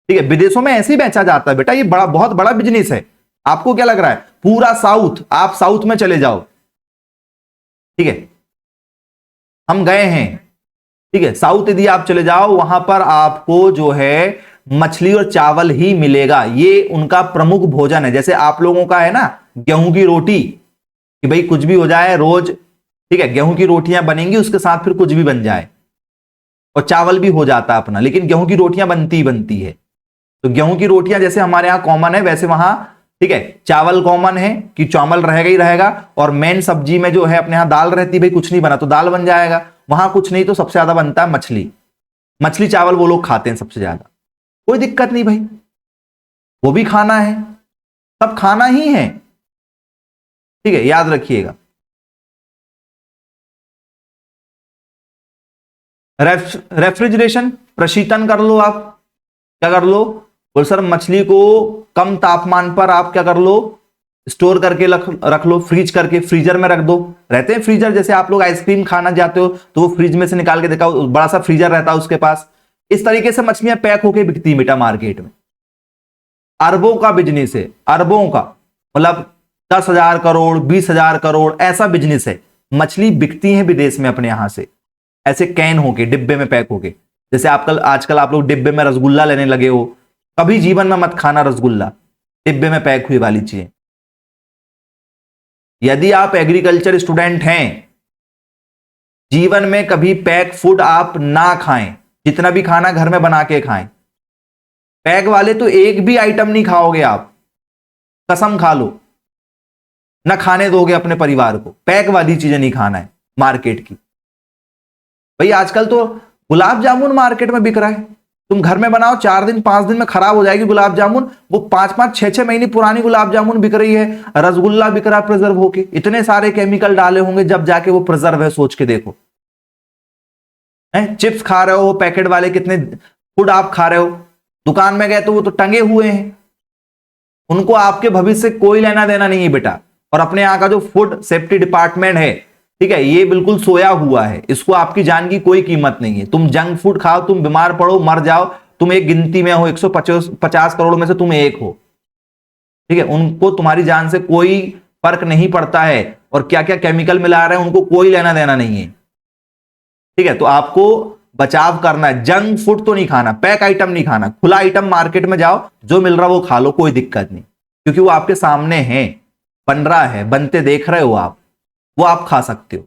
ठीक है, विदेशों में ऐसे ही बेचा जाता है बेटा, ये बड़ा, बहुत बड़ा बिजनेस है। आपको क्या लग रहा है, पूरा साउथ, आप साउथ में चले जाओ, ठीक है, हम गए हैं, ठीक है, साउथ यदि आप चले जाओ वहां पर आपको जो है मछली और चावल ही मिलेगा, ये उनका प्रमुख भोजन है। जैसे आप लोगों का है ना गेहूं की रोटी, कि भाई कुछ भी हो जाए रोज, ठीक है, गेहूं की रोटियां बनेंगी, उसके साथ फिर कुछ भी बन जाए, और चावल भी हो जाता है अपना, लेकिन गेहूं की रोटियां बनती ही बनती है। तो गेहूं की रोटियां जैसे हमारे यहां कॉमन है, वैसे वहां, ठीक है, चावल कॉमन है कि चावल रहेगा ही रहेगा, और मेन सब्जी में जो है अपने यहां दाल रहती है, भाई कुछ नहीं बना तो दाल बन जाएगा, वहां कुछ नहीं तो सबसे ज्यादा बनता है मछली। मछली चावल वो लोग खाते हैं सबसे ज्यादा, कोई दिक्कत नहीं भाई, वो भी खाना है, सब खाना ही है, ठीक है, याद रखिएगा। रेफ्रिजरेशन, प्रशीतन कर लो आप, क्या कर लो, बोल सर मछली को कम तापमान पर आप क्या कर लो, स्टोर करके रख लो, फ्रीज करके फ्रीजर में रख दो। रहते हैं फ्रीजर, जैसे आप लोग आइसक्रीम खाना जाते हो तो वो फ्रिज में से निकाल के देखा, बड़ा सा फ्रीजर रहता है उसके पास। इस तरीके से मछलियां पैक होके बिकती है बेटा मार्केट में। अरबों का बिजनेस है, अरबों का मतलब 10,000 करोड़ 20,000 करोड़ ऐसा बिजनेस है। मछली बिकती है विदेश में अपने यहां से, ऐसे कैन होके डिब्बे में पैक होके। जैसे आजकल आप लोग डिब्बे में रसगुल्ला लेने लगे हो, कभी जीवन में मत खाना रसगुल्ला, डिब्बे में पैक हुई वाली चीजें। यदि आप एग्रीकल्चर स्टूडेंट हैं, जीवन में कभी पैक फूड आप ना खाएं, जितना भी खाना घर में बना के खाएं। पैक वाले तो एक भी आइटम नहीं खाओगे आप, कसम खा लो, ना खाने दोगे अपने परिवार को। पैक वाली चीजें नहीं खाना है मार्केट की। भाई आजकल तो गुलाब जामुन मार्केट में बिक रहा है, तुम घर में बनाओ 4 दिन 5 दिन में खराब हो जाएगी गुलाब जामुन, वो 5-5 6-6 महीने पुरानी गुलाब जामुन बिक रही है। रसगुल्ला बिक रहा प्रिजर्व होके, इतने सारे केमिकल डाले होंगे, जब जाके वो प्रिजर्व है, सोच के देखो। चिप्स खा रहे हो पैकेट वाले, कितने फूड आप खा रहे हो, दुकान में गए तो वो तो टंगे हुए हैं, उनको आपके भविष्य से कोई लेना देना नहीं है बेटा। और अपने यहाँ का जो फूड सेफ्टी डिपार्टमेंट है, ठीक है, ये बिल्कुल सोया हुआ है, इसको आपकी जान की कोई कीमत नहीं है। तुम जंक फूड खाओ, तुम बीमार पड़ो, मर जाओ, तुम एक गिनती में हो, 150 करोड़ में से तुम एक हो, ठीक है, उनको तुम्हारी जान से कोई फर्क नहीं पड़ता है, और क्या क्या केमिकल मिला रहे हैं उनको कोई लेना देना नहीं है, ठीक है। तो आपको बचाव करना है, जंक फूड तो नहीं खाना, पैक आइटम नहीं खाना, खुला आइटम मार्केट में जाओ, जो मिल रहा वो खा लो, कोई दिक्कत नहीं, क्योंकि वो आपके सामने है, बन रहा है, बनते देख रहे हो आप, वो आप खा सकते हो।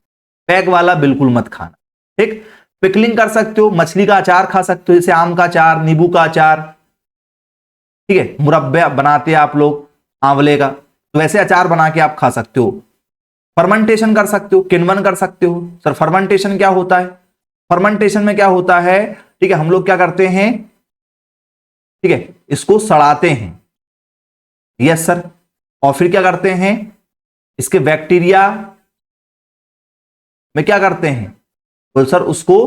पैक वाला बिल्कुल मत खाना, ठीक। पिकलिंग कर सकते हो, मछली का अचार खा सकते हो, जैसे आम का अचार, नींबू का अचार, ठीक है, मुरब्बा बनाते हैं आप लोग आंवले का, तो वैसे अचार बना के आप खा सकते हो। फर्मेंटेशन कर सकते हो, किण्वन कर सकते हो। सर फर्मेंटेशन क्या होता है? फर्मेंटेशन में क्या होता है, ठीक है, हम लोग क्या करते हैं, ठीक है, इसको सड़ाते हैं, यस सर, और फिर क्या करते हैं, इसके बैक्टीरिया में क्या करते हैं, तो सर उसको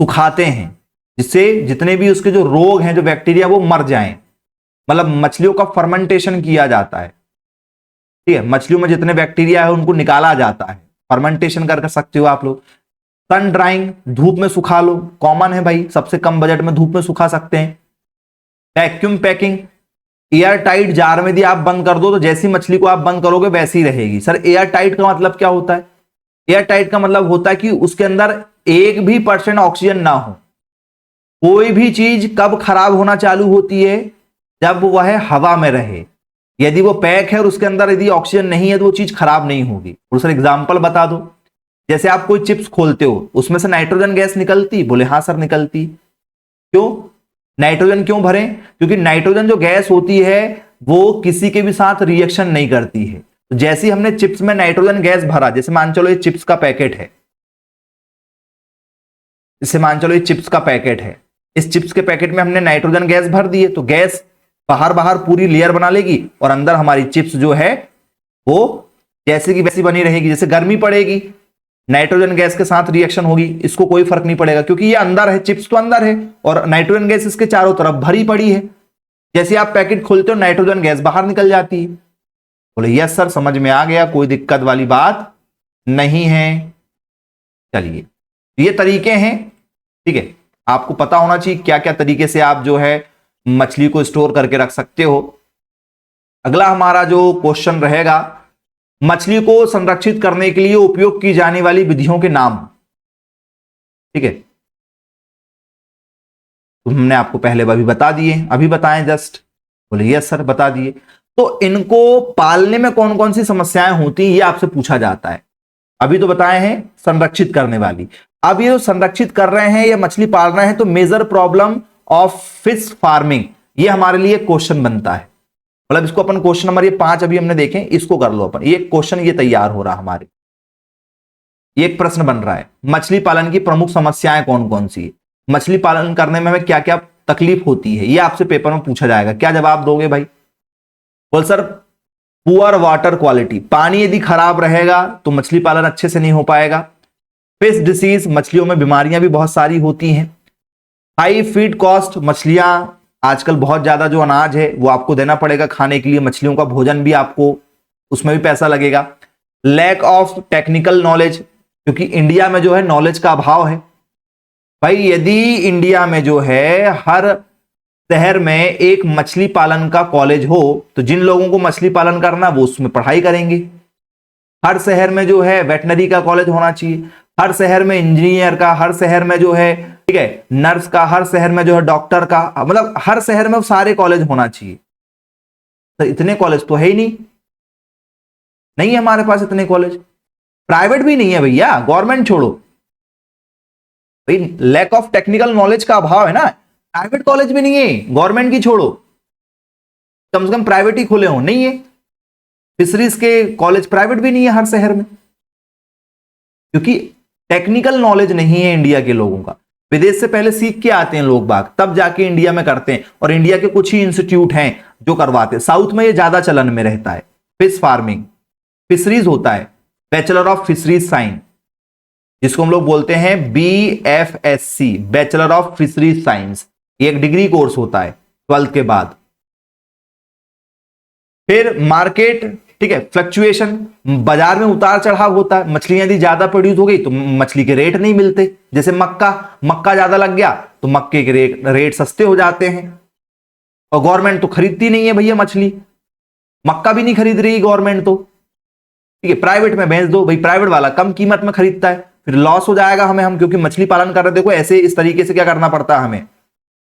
सुखाते हैं, जिससे जितने भी उसके जो रोग हैं, जो बैक्टीरिया, वो मर जाएं। मतलब मछलियों का फर्मेंटेशन किया जाता है, ठीक है, मछलियों में जितने बैक्टीरिया है उनको निकाला जाता है, फर्मेंटेशन कर सकते हो आप लोग। सन ड्राइंग, धूप में सुखा लो, कॉमन है भाई, सबसे कम बजट में धूप में सुखा सकते हैं। Vacuum packing, air tight jar में यदि आप बंद कर दो तो जैसी मछली को आप बंद करोगे वैसी रहेगी। सर एयर टाइट का मतलब क्या होता है? एयर टाइट का मतलब होता है कि उसके अंदर 1% ऑक्सीजन ना हो। कोई भी चीज कब खराब होना चालू होती है? जब वह हवा में रहे। यदि वो पैक है और उसके अंदर यदि ऑक्सीजन नहीं है तो वो चीज खराब नहीं होगी। और सर एग्जांपल बता दो, जैसे आप कोई चिप्स खोलते हो, उसमें से नाइट्रोजन गैस निकलती? बोले हाँ सर निकलती। क्यों नाइट्रोजन क्यों भरे? क्योंकि नाइट्रोजन जो गैस होती है वो किसी के भी साथ रिएक्शन नहीं करती है। तो जैसे ही हमने चिप्स में नाइट्रोजन गैस भरा, जैसे मान चलो ये चिप्स का पैकेट है, जैसे मान चलो ये चिप्स का पैकेट है, इस चिप्स के पैकेट में हमने नाइट्रोजन गैस भर दी है, तो गैस बाहर बाहर पूरी लेयर बना लेगी और अंदर हमारी चिप्स जो है वो जैसे की वैसी बनी रहेगी। जैसे गर्मी पड़ेगी, नाइट्रोजन गैस के साथ रिएक्शन होगी, इसको कोई फर्क नहीं पड़ेगा क्योंकि ये अंदर है, चिप्स तो अंदर है और नाइट्रोजन गैस इसके चारों तरफ भरी पड़ी है। जैसे आप पैकेट खोलते हो नाइट्रोजन गैस बाहर निकल जाती है। बोले यस सर समझ में आ गया, कोई दिक्कत वाली बात नहीं है। चलिए ये तरीके हैं, ठीक है, आपको पता होना चाहिए क्या क्या तरीके से आप जो है मछली को स्टोर करके रख सकते हो। अगला हमारा जो क्वेश्चन रहेगा, मछली को संरक्षित करने के लिए उपयोग की जाने वाली विधियों के नाम, ठीक है। तो हमने आपको पहले अभी बता दिए, अभी बताएं जस्ट। बोले यस सर बता दिए। तो इनको पालने में कौन कौन सी समस्याएं होती हैं ये आपसे पूछा जाता है। अभी तो बताए हैं संरक्षित करने वाली। अब ये संरक्षित कर रहे हैं या मछली पाल रहे हैं तो major problem of fish farming, ये हमारे लिए क्वेश्चन बनता है। मतलब इसको अपन क्वेश्चन नंबर ये 5 अभी हमने देखे, इसको कर लो अपन। ये क्वेश्चन ये तैयार हो रहा हमारे, ये एक प्रश्न बन रहा है, मछली पालन की प्रमुख समस्याएं कौन कौन सी है, मछली पालन करने में हमें क्या क्या तकलीफ होती है, ये आपसे पेपर में पूछा जाएगा। क्या जवाब दोगे भाई? बोल सर पुअर वाटर क्वालिटी, पानी यदि खराब रहेगा तो मछली पालन अच्छे से नहीं हो पाएगा। फिश डिसीज, मछलियों में बीमारियां भी बहुत सारी होती हैं। हाई फीड कॉस्ट, मछलियां आजकल बहुत ज्यादा जो अनाज है वो आपको देना पड़ेगा खाने के लिए, मछलियों का भोजन भी आपको उसमें भी पैसा लगेगा। लैक ऑफ टेक्निकल नॉलेज, क्योंकि इंडिया में जो है नॉलेज का अभाव है भाई। यदि इंडिया में जो है हर शहर में एक मछली पालन का कॉलेज हो तो जिन लोगों को मछली पालन करना वो उसमें पढ़ाई करेंगे। हर शहर में जो है वेटनरी का कॉलेज होना चाहिए, हर शहर में इंजीनियर का, हर शहर में जो है ठीक है नर्स का, हर शहर में जो है डॉक्टर का, मतलब हर शहर में सारे कॉलेज होना चाहिए। तो इतने कॉलेज तो है ही नहीं है हमारे पास इतने कॉलेज। प्राइवेट भी नहीं है भैया, गवर्नमेंट छोड़ो भाई, लैक ऑफ टेक्निकल नॉलेज का अभाव है ना। प्राइवेट कॉलेज भी नहीं है, गवर्नमेंट की छोड़ो, कम से कम प्राइवेट ही खुले हो, नहीं है। फिशरीज के कॉलेज प्राइवेट भी नहीं है हर शहर में, क्योंकि टेक्निकल नॉलेज नहीं है इंडिया के लोगों का। विदेश से पहले सीख के आते हैं लोग बाग, तब जाके इंडिया में करते हैं, और इंडिया के कुछ ही इंस्टीट्यूट हैं जो करवाते हैं। साउथ में ये ज्यादा चलन में रहता है। फिश फार्मिंग, फिशरीज होता है बैचलर ऑफ फिशरीज साइंस, जिसको हम लोग बोलते हैं BFSC, bachelor of fisheries science. ये एक डिग्री कोर्स होता है 12th के बाद। फिर मार्केट, ठीक है, फ्लक्चुएशन, बाजार में उतार चढ़ाव होता है। मछलियां यदि ज्यादा प्रोड्यूस हो गई तो मछली के रेट नहीं मिलते। जैसे मक्का ज्यादा लग गया तो मक्के के रेट सस्ते हो जाते हैं, और गवर्नमेंट तो खरीदती नहीं है भैया मछली, मक्का भी नहीं खरीद रही गवर्नमेंट तो, ठीक है, प्राइवेट में भेज दो भाई, प्राइवेट वाला कम कीमत में खरीदता है, फिर लॉस हो जाएगा हमें, हम क्योंकि मछली पालन कर रहे हैं। देखो ऐसे इस तरीके से क्या करना पड़ता है हमें,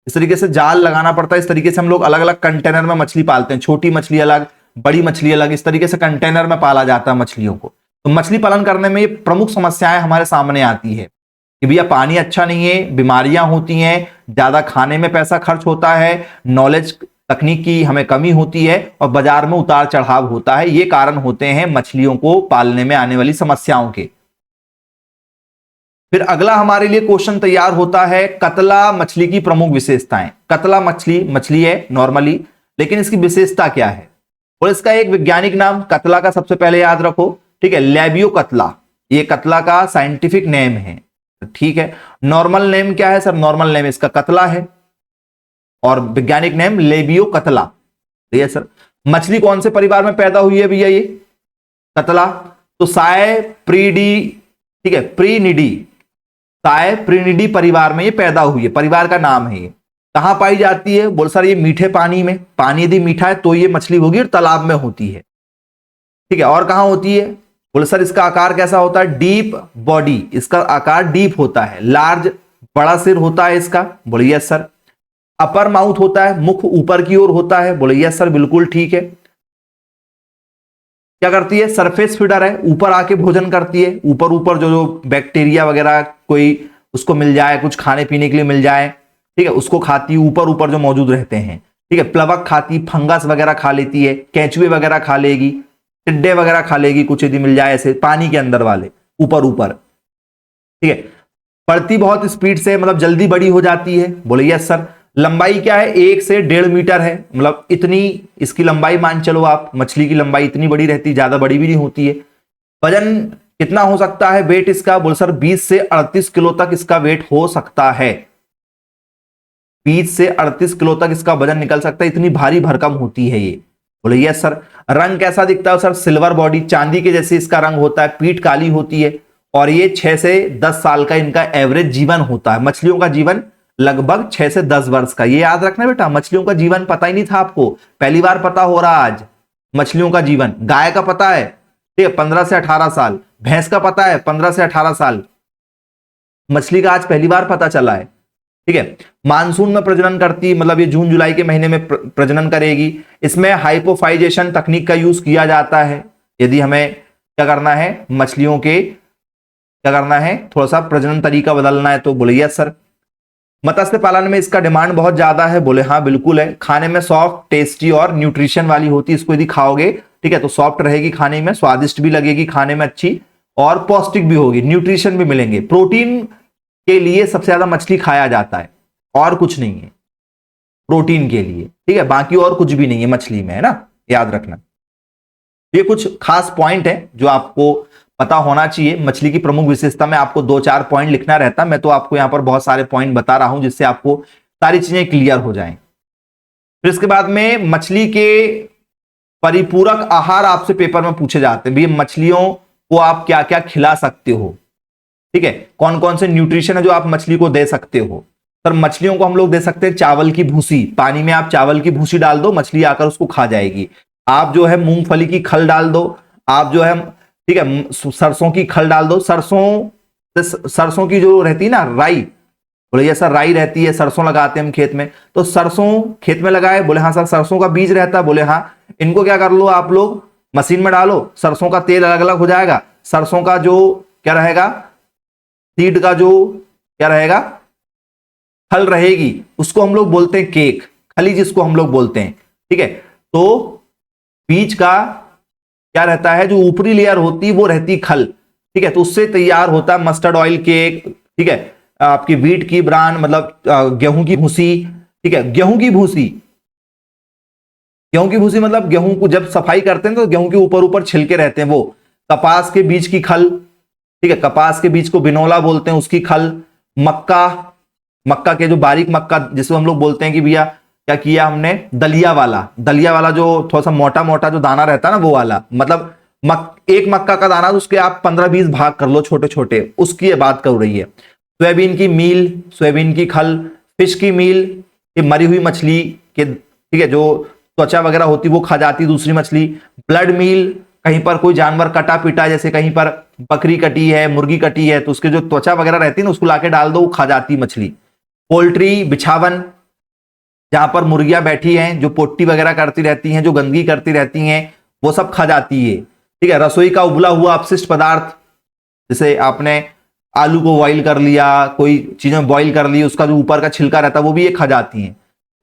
इस तरीके से जाल लगाना पड़ता है, इस तरीके से हम लोग अलग अलग कंटेनर में मछली पालते हैं, छोटी मछली अलग, बड़ी मछली अलग, इस तरीके से कंटेनर में पाला जाता है मछलियों को। तो मछली पालन करने में ये प्रमुख समस्याएं हमारे सामने आती है कि भैया पानी अच्छा नहीं है, बीमारियां होती हैं, ज्यादा खाने में पैसा खर्च होता है, नॉलेज तकनीक की हमें कमी होती है, और बाजार में उतार चढ़ाव होता है। ये कारण होते हैं मछलियों को पालने में आने वाली समस्याओं के। फिर अगला हमारे लिए क्वेश्चन तैयार होता है, कतला मछली की प्रमुख विशेषताएं। कतला मछली है नॉर्मली, लेकिन इसकी विशेषता क्या है? और इसका एक वैज्ञानिक नाम कतला का सबसे पहले याद रखो, ठीक है, लेबियो कतला, ये कतला का साइंटिफिक नेम है, ठीक है। नॉर्मल नेम क्या है सर? नॉर्मल नेम इसका कतला है, और वैज्ञानिक नेम लेबियो कतला, ठीक है सर। मछली कौन से परिवार में पैदा हुई है भैया? ये कतला तो साइप्रिडी, ठीक है, प्रीनिडी, साइप्रिनिडी परिवार में ये पैदा हुई है, परिवार का नाम है ये। कहां पाई जाती है? बोल सर ये मीठे पानी में, पानी यदि मीठा है तो ये मछली होगी, और तालाब में होती है, ठीक है। और कहां होती है? बोले सर इसका आकार कैसा होता है? डीप बॉडी, इसका आकार डीप होता है, लार्ज, बड़ा सिर होता है इसका। बोले यस सर। अपर माउथ होता है, मुख ऊपर की ओर होता है। बोले यस सर, बिल्कुल ठीक है। क्या करती है? सरफेस फीडर है, ऊपर आके भोजन करती है, ऊपर ऊपर जो बैक्टीरिया वगैरह कोई उसको मिल जाए, कुछ खाने पीने के लिए मिल जाए, ठीक है, उसको खाती है, ऊपर ऊपर जो मौजूद रहते हैं, ठीक है। प्लवक खाती, फंगस वगैरह खा लेती है, केंचुए वगैरह खा लेगी, टिड्डे वगैरह खा लेगी, कुछ यदि मिल जाए ऐसे पानी के अंदर वाले ऊपर ऊपर, ठीक है। बढ़ती बहुत स्पीड से, मतलब जल्दी बड़ी हो जाती है। बोले यस सर। लंबाई क्या है? 1 से 1.5 मीटर है, मतलब इतनी इसकी लंबाई मान चलो आप, मछली की लंबाई इतनी बड़ी रहती है, ज्यादा बड़ी भी नहीं होती है। वजन कितना हो सकता है वेट इसका? बोले सर 20 से 38 किलो तक इसका वेट हो सकता है, 20 से 38 किलो तक इसका वजन निकल सकता है, इतनी भारी भरकम होती है ये। बोले यस सर। रंग कैसा दिखता है सर? सिल्वर बॉडी, चांदी के जैसे इसका रंग होता है, पीठ काली होती है, और ये 6 से 10 साल का इनका एवरेज जीवन होता है। मछलियों का जीवन लगभग 6 से 10 वर्ष का, ये याद रखना बेटा। मछलियों का जीवन पता ही नहीं था आपको, पहली बार पता हो रहा आज मछलियों का जीवन। गाय का पता है, ठीक है, 15 से 18 साल, भैंस का पता है 15 से 18 साल, मछली का आज पहली बार पता चला है। ठीक है। मानसून में प्रजनन करती, मतलब ये जून जुलाई के महीने में प्रजनन करेगी। इसमें हाइपोफाइजेशन तकनीक का यूज किया जाता है यदि हमें क्या करना है, मछलियों के क्या करना है, थोड़ा सा प्रजनन तरीका बदलना है। तो बोले यस सर। मत्स्य पालन में इसका डिमांड बहुत ज्यादा है, बोले हाँ बिल्कुल है। खाने में सॉफ्ट, टेस्टी और न्यूट्रिशन वाली होती है। इसको यदि खाओगे, ठीक है, तो सॉफ्ट रहेगी खाने में, स्वादिष्ट भी लगेगी खाने में, अच्छी और पौष्टिक भी होगी, न्यूट्रिशन भी मिलेंगे। प्रोटीन के लिए सबसे ज्यादा मछली खाया जाता है, और कुछ नहीं है प्रोटीन के लिए, ठीक है, बाकी और कुछ भी नहीं है मछली में, है ना, याद रखना। ये कुछ खास पॉइंट है जो आपको पता होना चाहिए। मछली की प्रमुख विशेषता में आपको 2-4 पॉइंट लिखना रहता, मैं तो आपको यहां पर बहुत सारे पॉइंट बता रहा हूं जिससे आपको सारी चीजें क्लियर हो जाएं। फिर इसके बाद में मछली के परिपूरक आहार आपसे पेपर में पूछे जाते हैं। भैया मछलियों को आप क्या क्या खिला सकते हो, ठीक है, कौन कौन से न्यूट्रिशन है जो आप मछली को दे सकते हो। सर मछलियों को हम लोग दे सकते हैं चावल की भूसी। पानी में आप चावल की भूसी डाल दो, मछली आकर उसको खा जाएगी। आप जो है मूंगफली की खल डाल दो, आप जो है, ठीक है, सरसों की खल डाल दो। सरसों की जो रहती है ना राई, बोले सर राई रहती है, सरसों लगाते हैं हम खेत में, तो सरसों खेत में लगाए, बोले हाँ सर सरसों का बीज रहता है, बोले हाँ। इनको क्या कर लो आप लोग, मशीन में डालो, सरसों का तेल अलग अलग हो जाएगा। सरसों का जो क्या रहेगा, सीड का जो क्या रहेगा, खल रहेगी, उसको हम लोग बोलते हैं केक, खली जिसको हम लोग बोलते हैं, ठीक है। तो बीज का क्या रहता है, जो ऊपरी लेयर होती है वो रहती खल, ठीक है, तो उससे तैयार होता है मस्टर्ड ऑयल केक, ठीक है। आपकी व्हीट की ब्रांड, मतलब गेहूं की भूसी, ठीक है, गेहूं की भूसी मतलब गेहूं को जब सफाई करते हैं तो गेहूं के ऊपर ऊपर छिलके रहते हैं वो। कपास के बीज की खल, ठीक है, कपास के बीज को बिनोला बोलते हैं, उसकी खल। मक्का के जो बारीक मक्का जिसको हम लोग बोलते हैं कि भैया क्या किया हमने, दलिया वाला जो थोड़ा सा मोटा मोटा जो दाना रहता है ना वो वाला, मतलब एक मक्का का दाना, उसके आप 15-20 भाग कर लो छोटे छोटे, उसकी ये बात कर रही है। सोयाबीन की मील, सोयाबीन की खल, फिश की मील, ये मरी हुई मछली के, ठीक है, जो त्वचा वगैरह होती वो खा जाती दूसरी मछली। ब्लड मील, कहीं पर कोई जानवर कटा पीटा, जैसे कहीं पर बकरी कटी है, मुर्गी कटी है, तो उसके जो त्वचा वगैरह रहती है ना उसको लाके डाल दो, वो खा जाती मछली। पोल्ट्री, बिछावन, जहां पर मुर्गियां बैठी हैं, जो पोट्टी वगैरह करती रहती हैं, जो गंदगी करती रहती हैं, वो सब खा जाती है, ठीक है। रसोई का उबला हुआ अपशिष्ट पदार्थ, जैसे आपने आलू को बॉईल कर लिया, कोई चीजें बॉईल कर ली, उसका जो ऊपर का छिलका रहता है वो भी ये खा जाती हैं,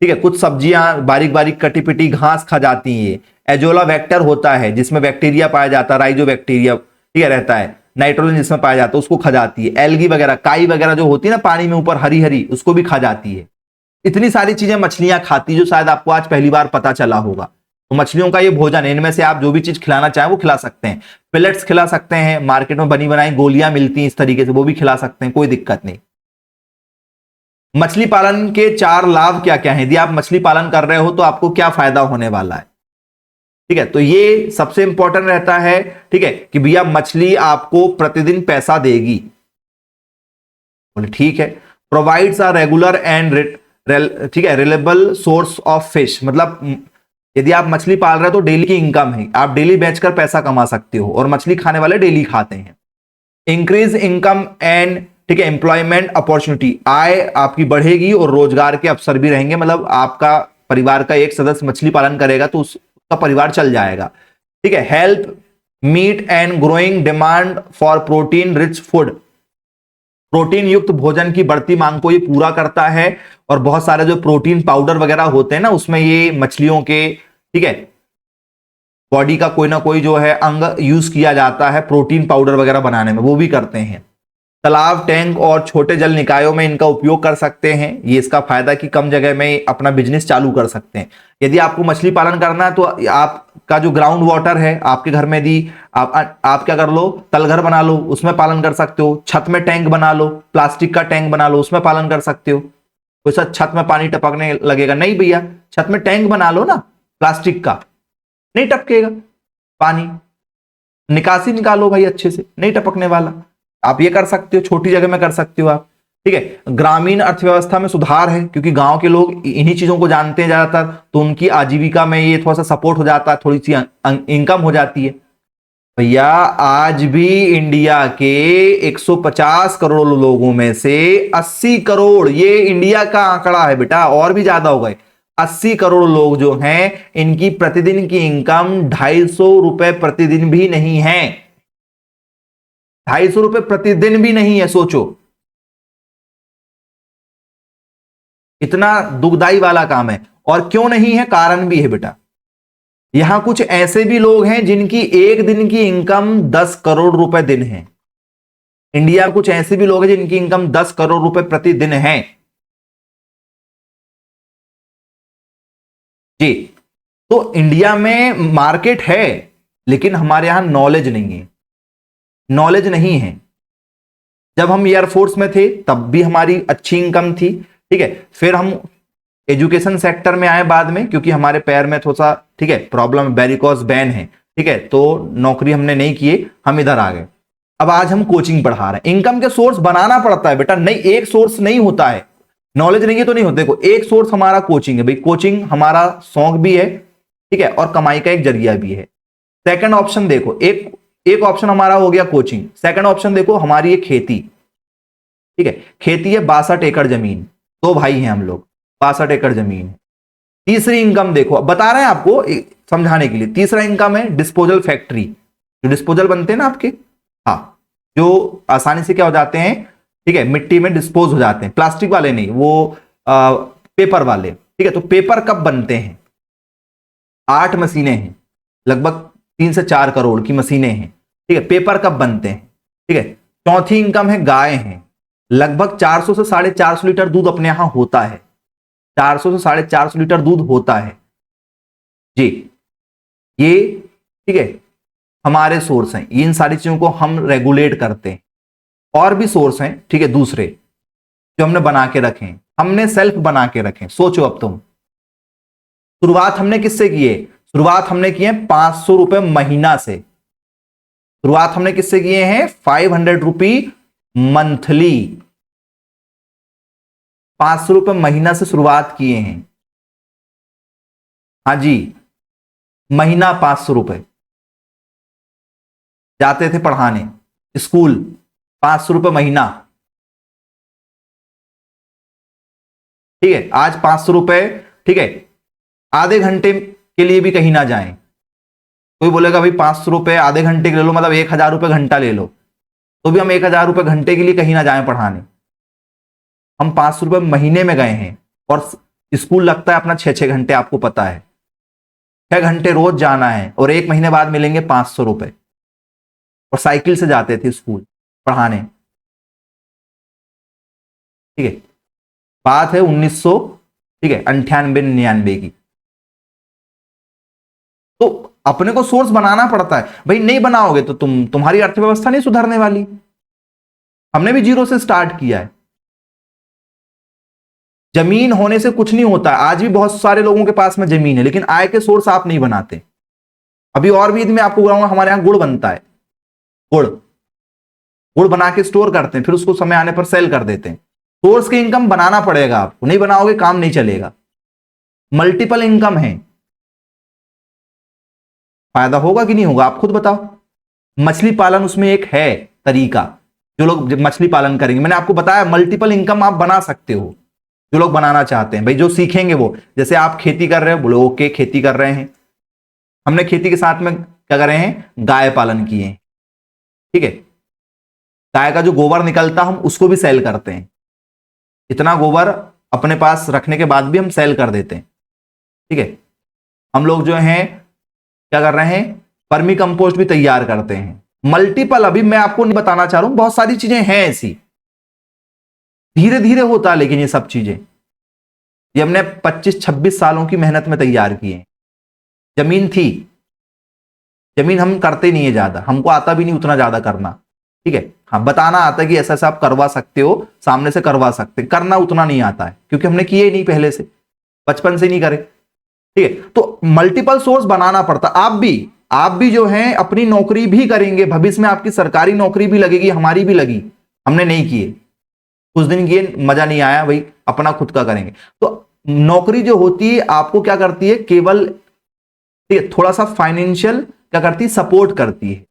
ठीक है। कुछ सब्जियां बारीक बारीक कटी पिटी घास खा जाती हैं। एजोला वेक्टर होता है जिसमें बैक्टीरिया पाया जाता है, राइजो बैक्टीरिया, ठीक है, रहता है। नाइट्रोजन जिसमें पाया जाता है उसको खा जाती है। एल्गी वगैरह, काई वगैरह जो होती है ना पानी में ऊपर हरी हरी, उसको भी खा जाती है। इतनी सारी चीजें मछलियां खाती, जो शायद आपको आज पहली बार पता चला होगा। तो मछलियों का ये भोजन है, इनमें से आप जो भी चीज खिलाना चाहें वो खिला सकते हैं। पिलेट्स खिला सकते हैं, मार्केट में बनी बनाई गोलियां मिलती हैं इस तरीके से, वो भी खिला सकते हैं, कोई दिक्कत नहीं। मछली पालन के 4 लाभ क्या क्या हैं, यदि आप मछली पालन कर रहे हो तो आपको क्या फायदा होने वाला है, ठीक है। तो ये सबसे इंपॉर्टेंट रहता है, ठीक है, कि भैया मछली आपको प्रतिदिन पैसा देगी, बोले ठीक है। प्रोवाइड्स अ रेगुलर एंड ठीक है रिलेबल सोर्स ऑफ फिश, मतलब यदि आप मछली पाल रहे हो तो डेली की इनकम है, आप डेली बेचकर पैसा कमा सकते हो, और मछली खाने वाले डेली खाते हैं। इंक्रीज इनकम एंड, ठीक है, एम्प्लॉयमेंट अपॉर्चुनिटी, आय आपकी बढ़ेगी और रोजगार के अवसर भी रहेंगे, मतलब आपका परिवार का एक सदस्य मछली पालन करेगा तो उसका परिवार चल जाएगा, ठीक है। Help meet and growing demand for protein rich food, protein युक्त भोजन की बढ़ती मांग को ये पूरा करता है, और बहुत सारे जो प्रोटीन पाउडर वगैरह होते हैं ना उसमें ये मछलियों के, ठीक है, बॉडी का कोई ना कोई जो है अंग यूज किया जाता है प्रोटीन पाउडर वगैरह बनाने में, वो भी करते हैं। तालाब, टैंक और छोटे जल निकायों में इनका उपयोग कर सकते हैं। ये इसका फायदा कि कम जगह में अपना बिजनेस चालू कर सकते हैं। यदि आपको मछली पालन करना है तो आपका जो ग्राउंड वाटर है आपके घर में, यदि आप क्या कर लो, तलघर बना लो, उसमें पालन कर सकते हो। छत में टैंक बना लो, प्लास्टिक का टैंक बना लो, उसमें पालन कर सकते हो। कोई सा छत में पानी टपकने लगेगा, नहीं भैया, छत में टैंक बना लो ना प्लास्टिक का, नहीं टपकेगा पानी, निकासी निकालो भाई अच्छे से, नहीं टपकने वाला। आप ये कर सकते हो, छोटी जगह में कर सकते हो आप, ठीक है। ग्रामीण अर्थव्यवस्था में सुधार है क्योंकि गांव के लोग इन्हीं चीजों को जानते हैं ज्यादातर, तो उनकी आजीविका में ये थोड़ा सा सपोर्ट हो जाता है, थोड़ी सी इनकम हो जाती है। भैया आज भी इंडिया के 150 करोड़ लोगों में से 80 करोड़, ये इंडिया का आंकड़ा है बेटा, और भी ज्यादा हो गए, 80 करोड़ लोग जो हैं इनकी प्रतिदिन की इनकम 250 रुपए प्रतिदिन भी नहीं है। 250 रुपए प्रतिदिन भी नहीं है, सोचो इतना दुखदाई वाला काम है। और क्यों नहीं है, कारण भी है बेटा। यहां कुछ ऐसे भी लोग हैं जिनकी एक दिन की इनकम 10 करोड़ रुपए दिन है। इंडिया में कुछ ऐसे भी लोग हैं जिनकी इनकम 10 करोड़ रुपए प्रतिदिन है जी। तो इंडिया में मार्केट है, लेकिन हमारे यहां नॉलेज नहीं है, नॉलेज नहीं है। जब हम एयरफोर्स में थे तब भी हमारी अच्छी इनकम थी, ठीक है। फिर हम एजुकेशन सेक्टर में आए बाद में, क्योंकि हमारे पैर में थोड़ा सा, ठीक है, प्रॉब्लम, वेरिकोज बैन है, ठीक है, तो नौकरी हमने नहीं की, हम इधर आ गए। अब आज हम कोचिंग पढ़ा रहे हैं। इनकम के सोर्स बनाना पड़ता है बेटा, नहीं एक सोर्स नहीं होता है। नॉलेज नहीं है तो नहीं होते। देखो एक सोर्स हमारा कोचिंग है भाई, कोचिंग हमारा शौक भी है, ठीक है, और कमाई का एक जरिया भी है। सेकंड ऑप्शन देखो, एक ऑप्शन हमारा हो गया कोचिंग। सेकंड ऑप्शन देखो हमारी ये खेती, ठीक है, खेती है 62 एकड़ जमीन, दो भाई हैं हम लोग, 62 एकड़ जमीन है। तीसरी इनकम देखो, बता रहे हैं आपको समझाने के लिए। तीसरा इनकम है डिस्पोजल फैक्ट्री, जो डिस्पोजल बनते हैं ना आपके, हाँ, जो आसानी से क्या हो जाते हैं, ठीक है, मिट्टी में डिस्पोज हो जाते हैं, प्लास्टिक वाले नहीं, वो पेपर वाले, ठीक है। तो पेपर कब बनते हैं, 8 मशीनें हैं, लगभग 3 से 4 करोड़ की मशीनें हैं, ठीक है, पेपर कब बनते हैं, ठीक है। चौथी इनकम है गाय है, लगभग 400 से 450 लीटर दूध अपने यहां होता है, 400 से 450 लीटर दूध होता है जी। ये, ठीक है, हमारे सोर्स हैं, इन सारी चीजों को हम रेगुलेट करते हैं। और भी सोर्स हैं, ठीक है, दूसरे जो हमने बना के रखे हैं, हमने सेल्फ बना के रखे। सोचो अब तुम, शुरुआत हमने किससे की है, शुरुआत हमने की है 500 रुपए महीना से, शुरुआत हमने किससे किए हैं, 500 रुपी मंथली, 500 रुपए महीना से शुरुआत किए हैं। हाँ जी, महीना 500 रुपए, जाते थे पढ़ाने स्कूल, 500 रुपए महीना, ठीक है। आज 500 रुपए, ठीक है, आधे घंटे के लिए भी कहीं ना जाएं। कोई बोलेगा भाई 500 रुपए आधे घंटे के ले लो, मतलब 1000 रुपए घंटा ले लो, तो भी हम 1000 रुपए घंटे के लिए कहीं ना जाएं पढ़ाने। हम 500 रुपए महीने में गए हैं, और स्कूल लगता है अपना 6-6 घंटे, आपको पता है, 6 घंटे रोज जाना है, और 1 महीने बाद मिलेंगे 500 रुपए। और साइकिल से जाते थे स्कूल पढ़ाने, ठीक है। बात है 1900, ठीक है, 98-99 की। तो अपने को सोर्स बनाना पड़ता है भाई, नहीं बनाओगे तो तुम्हारी अर्थव्यवस्था नहीं सुधरने वाली। हमने भी जीरो से स्टार्ट किया है। जमीन होने से कुछ नहीं होता। आज भी बहुत सारे लोगों के पास में जमीन है, लेकिन आय के सोर्स आप नहीं बनाते। अभी और भी मैं आपको बताऊंगा, हमारे यहां गुड़ बनता है, गुड़ गुड़ बना के स्टोर करते हैं, फिर उसको समय आने पर सेल कर देते हैं। सोर्स की इनकम बनाना पड़ेगा आपको, नहीं बनाओगे काम नहीं चलेगा। मल्टीपल इनकम है, फायदा होगा कि नहीं होगा आप खुद बताओ। मछली पालन उसमें एक है तरीका, जो लोग मछली पालन करेंगे, मैंने आपको बताया मल्टीपल इनकम आप बना सकते हो। जो लोग बनाना चाहते हैं भाई, जो सीखेंगे वो, जैसे आप खेती कर रहे हो, बोलो ओके खेती कर रहे हैं, हमने खेती के साथ में क्या कर रहे हैं, गाय पालन किए हैं, ठीक है। गाय का जो गोबर निकलता हम उसको भी सेल करते हैं। इतना गोबर अपने पास रखने के बाद भी हम सेल कर देते हैं, ठीक है। हम लोग जो हैं क्या कर रहे हैं, वर्मी कंपोस्ट भी तैयार करते हैं। मल्टीपल, अभी मैं आपको नहीं बताना चाह रहा हूं, बहुत सारी चीजें हैं ऐसी, धीरे धीरे होता है। लेकिन ये सब चीजें ये हमने 25-26 सालों की मेहनत में तैयार की है। जमीन थी, जमीन हम करते नहीं है ज्यादा, हमको आता भी नहीं उतना ज्यादा करना, ठीक है। हाँ, बताना आता है कि ऐसा ऐसा आप करवा सकते हो, सामने से करवा सकते हैं, करना उतना नहीं आता है, क्योंकि हमने किए नहीं पहले से, बचपन से नहीं करे, ठीक है। तो मल्टीपल सोर्स बनाना पड़ता। आप भी जो है अपनी नौकरी भी करेंगे, भविष्य में आपकी सरकारी नौकरी भी लगेगी, हमारी भी लगी, हमने नहीं किए, कुछ दिन किए, मजा नहीं आया भाई, अपना खुद का करेंगे। तो नौकरी जो होती है आपको क्या करती है, केवल, ठीक है, थोड़ा सा फाइनेंशियल क्या करती है, सपोर्ट करती है,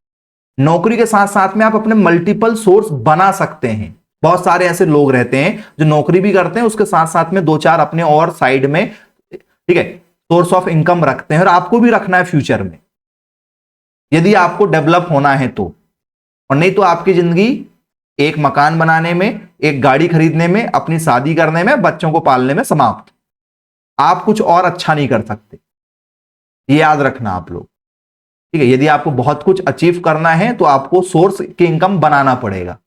नौकरी के साथ साथ में आप अपने मल्टीपल सोर्स बना सकते हैं। बहुत सारे ऐसे लोग रहते हैं जो नौकरी भी करते हैं, उसके साथ साथ में दो चार अपने और साइड में, ठीक है, सोर्स ऑफ इनकम रखते हैं, और आपको भी रखना है फ्यूचर में, यदि आपको डेवलप होना है तो। और नहीं तो आपकी जिंदगी एक मकान बनाने में, एक गाड़ी खरीदने में, अपनी शादी करने में, बच्चों को पालने में समाप्त। आप कुछ और अच्छा नहीं कर सकते, ये याद रखना आप लोग, ठीक है। यदि आपको बहुत कुछ अचीव करना है तो आपको सोर्स की इनकम बनाना पड़ेगा,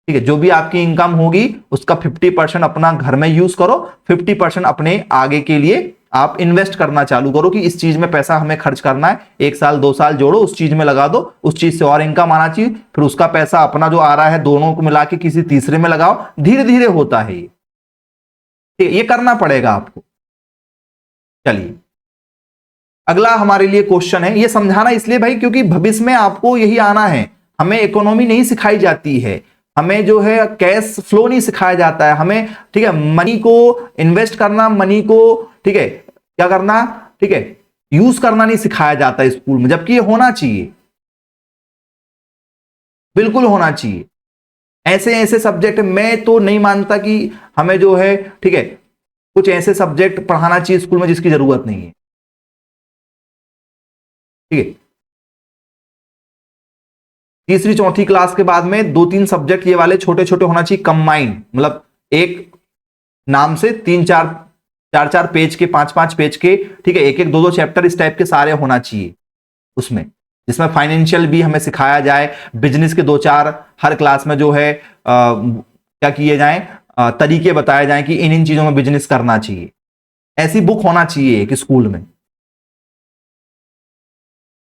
ठीक है। जो भी आपकी इनकम होगी उसका 50% अपना घर में यूज करो, 50% अपने आगे के लिए आप इन्वेस्ट करना चालू करो कि इस चीज में पैसा हमें खर्च करना है, 1 साल 2 साल जोड़ो, उस चीज में लगा दो, उस चीज से और इनकम आना चाहिए, फिर उसका पैसा अपना जो आ रहा है दोनों को मिला के किसी तीसरे में लगाओ, धीरे धीरे होता है ये करना पड़ेगा आपको। चलिए अगला हमारे लिए क्वेश्चन है, ये समझाना इसलिए भाई क्योंकि भविष्य में आपको यही आना है। हमें इकोनॉमी नहीं सिखाई जाती है, हमें जो है कैश फ्लो नहीं सिखाया जाता है, हमें, ठीक है, मनी को इन्वेस्ट करना, मनी को, ठीक है, क्या करना, ठीक है, यूज करना नहीं सिखाया जाता है स्कूल में, जबकि ये होना चाहिए, बिल्कुल होना चाहिए। ऐसे ऐसे सब्जेक्ट मैं तो नहीं मानता कि हमें जो है, ठीक है, कुछ ऐसे सब्जेक्ट पढ़ाना चाहिए स्कूल में जिसकी जरूरत नहीं है, ठीक है। तीसरी चौथी क्लास के बाद में 2-3 सब्जेक्ट ये वाले छोटे छोटे होना चाहिए, कंबाइंड, मतलब एक नाम से 3-4 4-4 पेज के, 5-5 पेज के, ठीक है, 1-1 2-2 चैप्टर इस टाइप के सारे होना चाहिए उसमें, जिसमें फाइनेंशियल भी हमें सिखाया जाए, बिजनेस के 2-4 हर क्लास में जो है क्या किए जाए, तरीके बताए जाएं कि इन इन चीजों में बिजनेस करना चाहिए। ऐसी बुक होना चाहिए एक स्कूल में,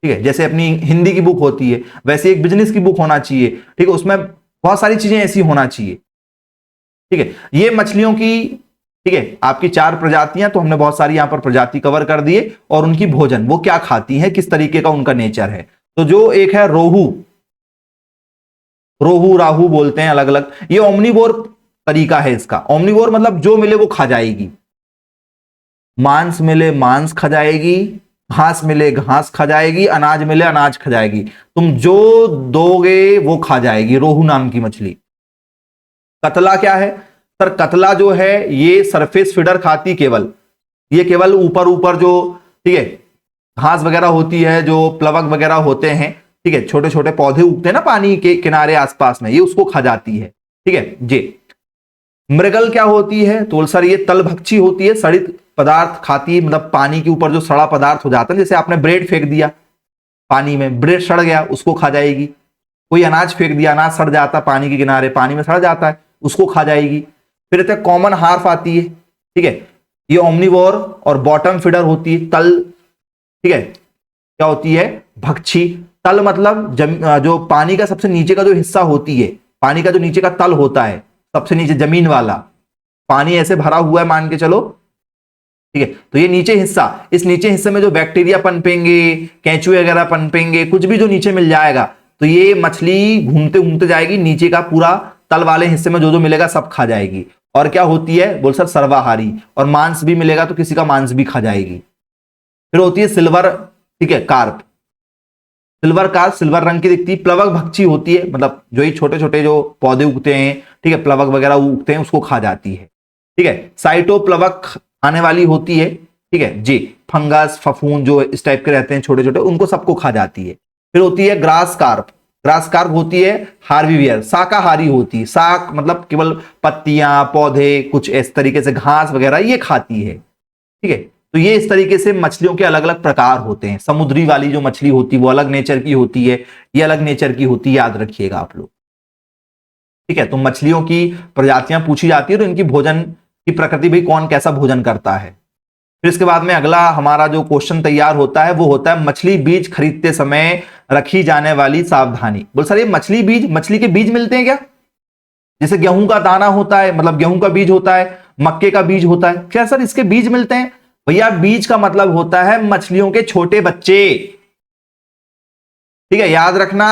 ठीक है। जैसे अपनी हिंदी की बुक होती है वैसे एक बिजनेस की बुक होना चाहिए, ठीक है, उसमें बहुत सारी चीजें ऐसी होना चाहिए, ठीक है। ये मछलियों की, ठीक है, आपकी 4 प्रजातियां, तो हमने बहुत सारी यहां पर प्रजाति कवर कर दिए, और उनकी भोजन, वो क्या खाती हैं, किस तरीके का उनका नेचर है। तो जो एक है रोहू, रोहू राहू बोलते हैं अलग अलग, ये ओमनिवोर तरीका है इसका। ओमनिवोर मतलब जो मिले वो खा जाएगी, मांस मिले मांस खा जाएगी, घास मिले घास खा जाएगी, अनाज मिले अनाज खा जाएगी, तुम जो दोगे वो खा जाएगी, रोहू नाम की मछली। कतला क्या है सर, कतला जो है ये सरफेस फीडर खाती, केवल ये केवल ऊपर ऊपर जो, ठीक है, घास वगैरह होती है, जो प्लवक वगैरह होते हैं, ठीक है, छोटे छोटे पौधे उगते हैं ना पानी के किनारे आसपास में, ये उसको खा जाती है, ठीक है जी। मृगल क्या होती है, तो सर ये तलभक्षी होती है, सड़ित पदार्थ खाती है, मतलब पानी के ऊपर जो सड़ा पदार्थ हो जाता है, जैसे आपने ब्रेड फेंक दिया पानी में, ब्रेड सड़ गया, उसको खा जाएगी। कोई अनाज फेंक दिया, अनाज सड़ जाता है पानी के किनारे, पानी में सड़ जाता है, उसको खा जाएगी। फिर कॉमन हार्फ आती है, ठीक है, ये ओमनिवोर और बॉटम फीडर होती है। तल, ठीक है, क्या होती है, भक्षी। तल मतलब जो पानी का सबसे नीचे का जो हिस्सा होती है, पानी का जो नीचे का तल होता है, सबसे नीचे जमीन वाला, पानी ऐसे भरा हुआ है मान के चलो, ठीक है, तो ये नीचे हिस्सा, इस नीचे हिस्से में जो बैक्टीरिया पनपेंगे, केंचुए वगैरह पनपेंगे, कुछ भी जो नीचे मिल जाएगा, तो ये मछली घूमते घूमते जाएगी, नीचे का पूरा तल वाले हिस्से में जो जो मिलेगा सब खा जाएगी। और क्या होती है बोल सर, सर्वाहारी, और मांस भी मिलेगा तो किसी का मांस भी खा जाएगी। फिर होती है सिल्वर, ठीक है, कार्प। सिल्वर कार्प सिल्वर रंग की दिखती है। प्लवक भक्षी होती है, मतलब जो ही छोटे छोटे जो पौधे उगते हैं, ठीक है, प्लवक वगैरह उगते हैं, उसको खा जाती है, ठीक है। साइटोप्लवक आने वाली होती है, ठीक है जी, फंगस फफूंद जो इस टाइप के रहते हैं छोटे छोटे, उनको सबको खा जाती है। फिर होती है ग्रास कार्प। ग्रास कार्प होती है हार्बीवियर, शाकाहारी होती है, शाक मतलब केवल पत्तियां पौधे कुछ इस तरीके से घास वगैरह ये खाती है, ठीक है। तो ये इस तरीके से मछलियों के अलग अलग प्रकार होते हैं। समुद्री वाली जो मछली होती है वो अलग नेचर की होती है, ये अलग नेचर की होती है, याद रखिएगा आप लोग, ठीक है। तो मछलियों की प्रजातियां पूछी जाती है, तो इनकी भोजन की प्रकृति भी कौन कैसा भोजन करता है। फिर इसके बाद में अगला हमारा जो क्वेश्चन तैयार होता है वो होता है मछली बीज खरीदते समय रखी जाने वाली सावधानी। बोल सर ये मछली बीज, मछली के बीज मिलते हैं क्या? जैसे गेहूं का दाना होता है, मतलब गेहूं का बीज होता है, मक्के का बीज होता है, क्या सर इसके बीज मिलते हैं? भैया बीज का मतलब होता है मछलियों के छोटे बच्चे, ठीक है, याद रखना।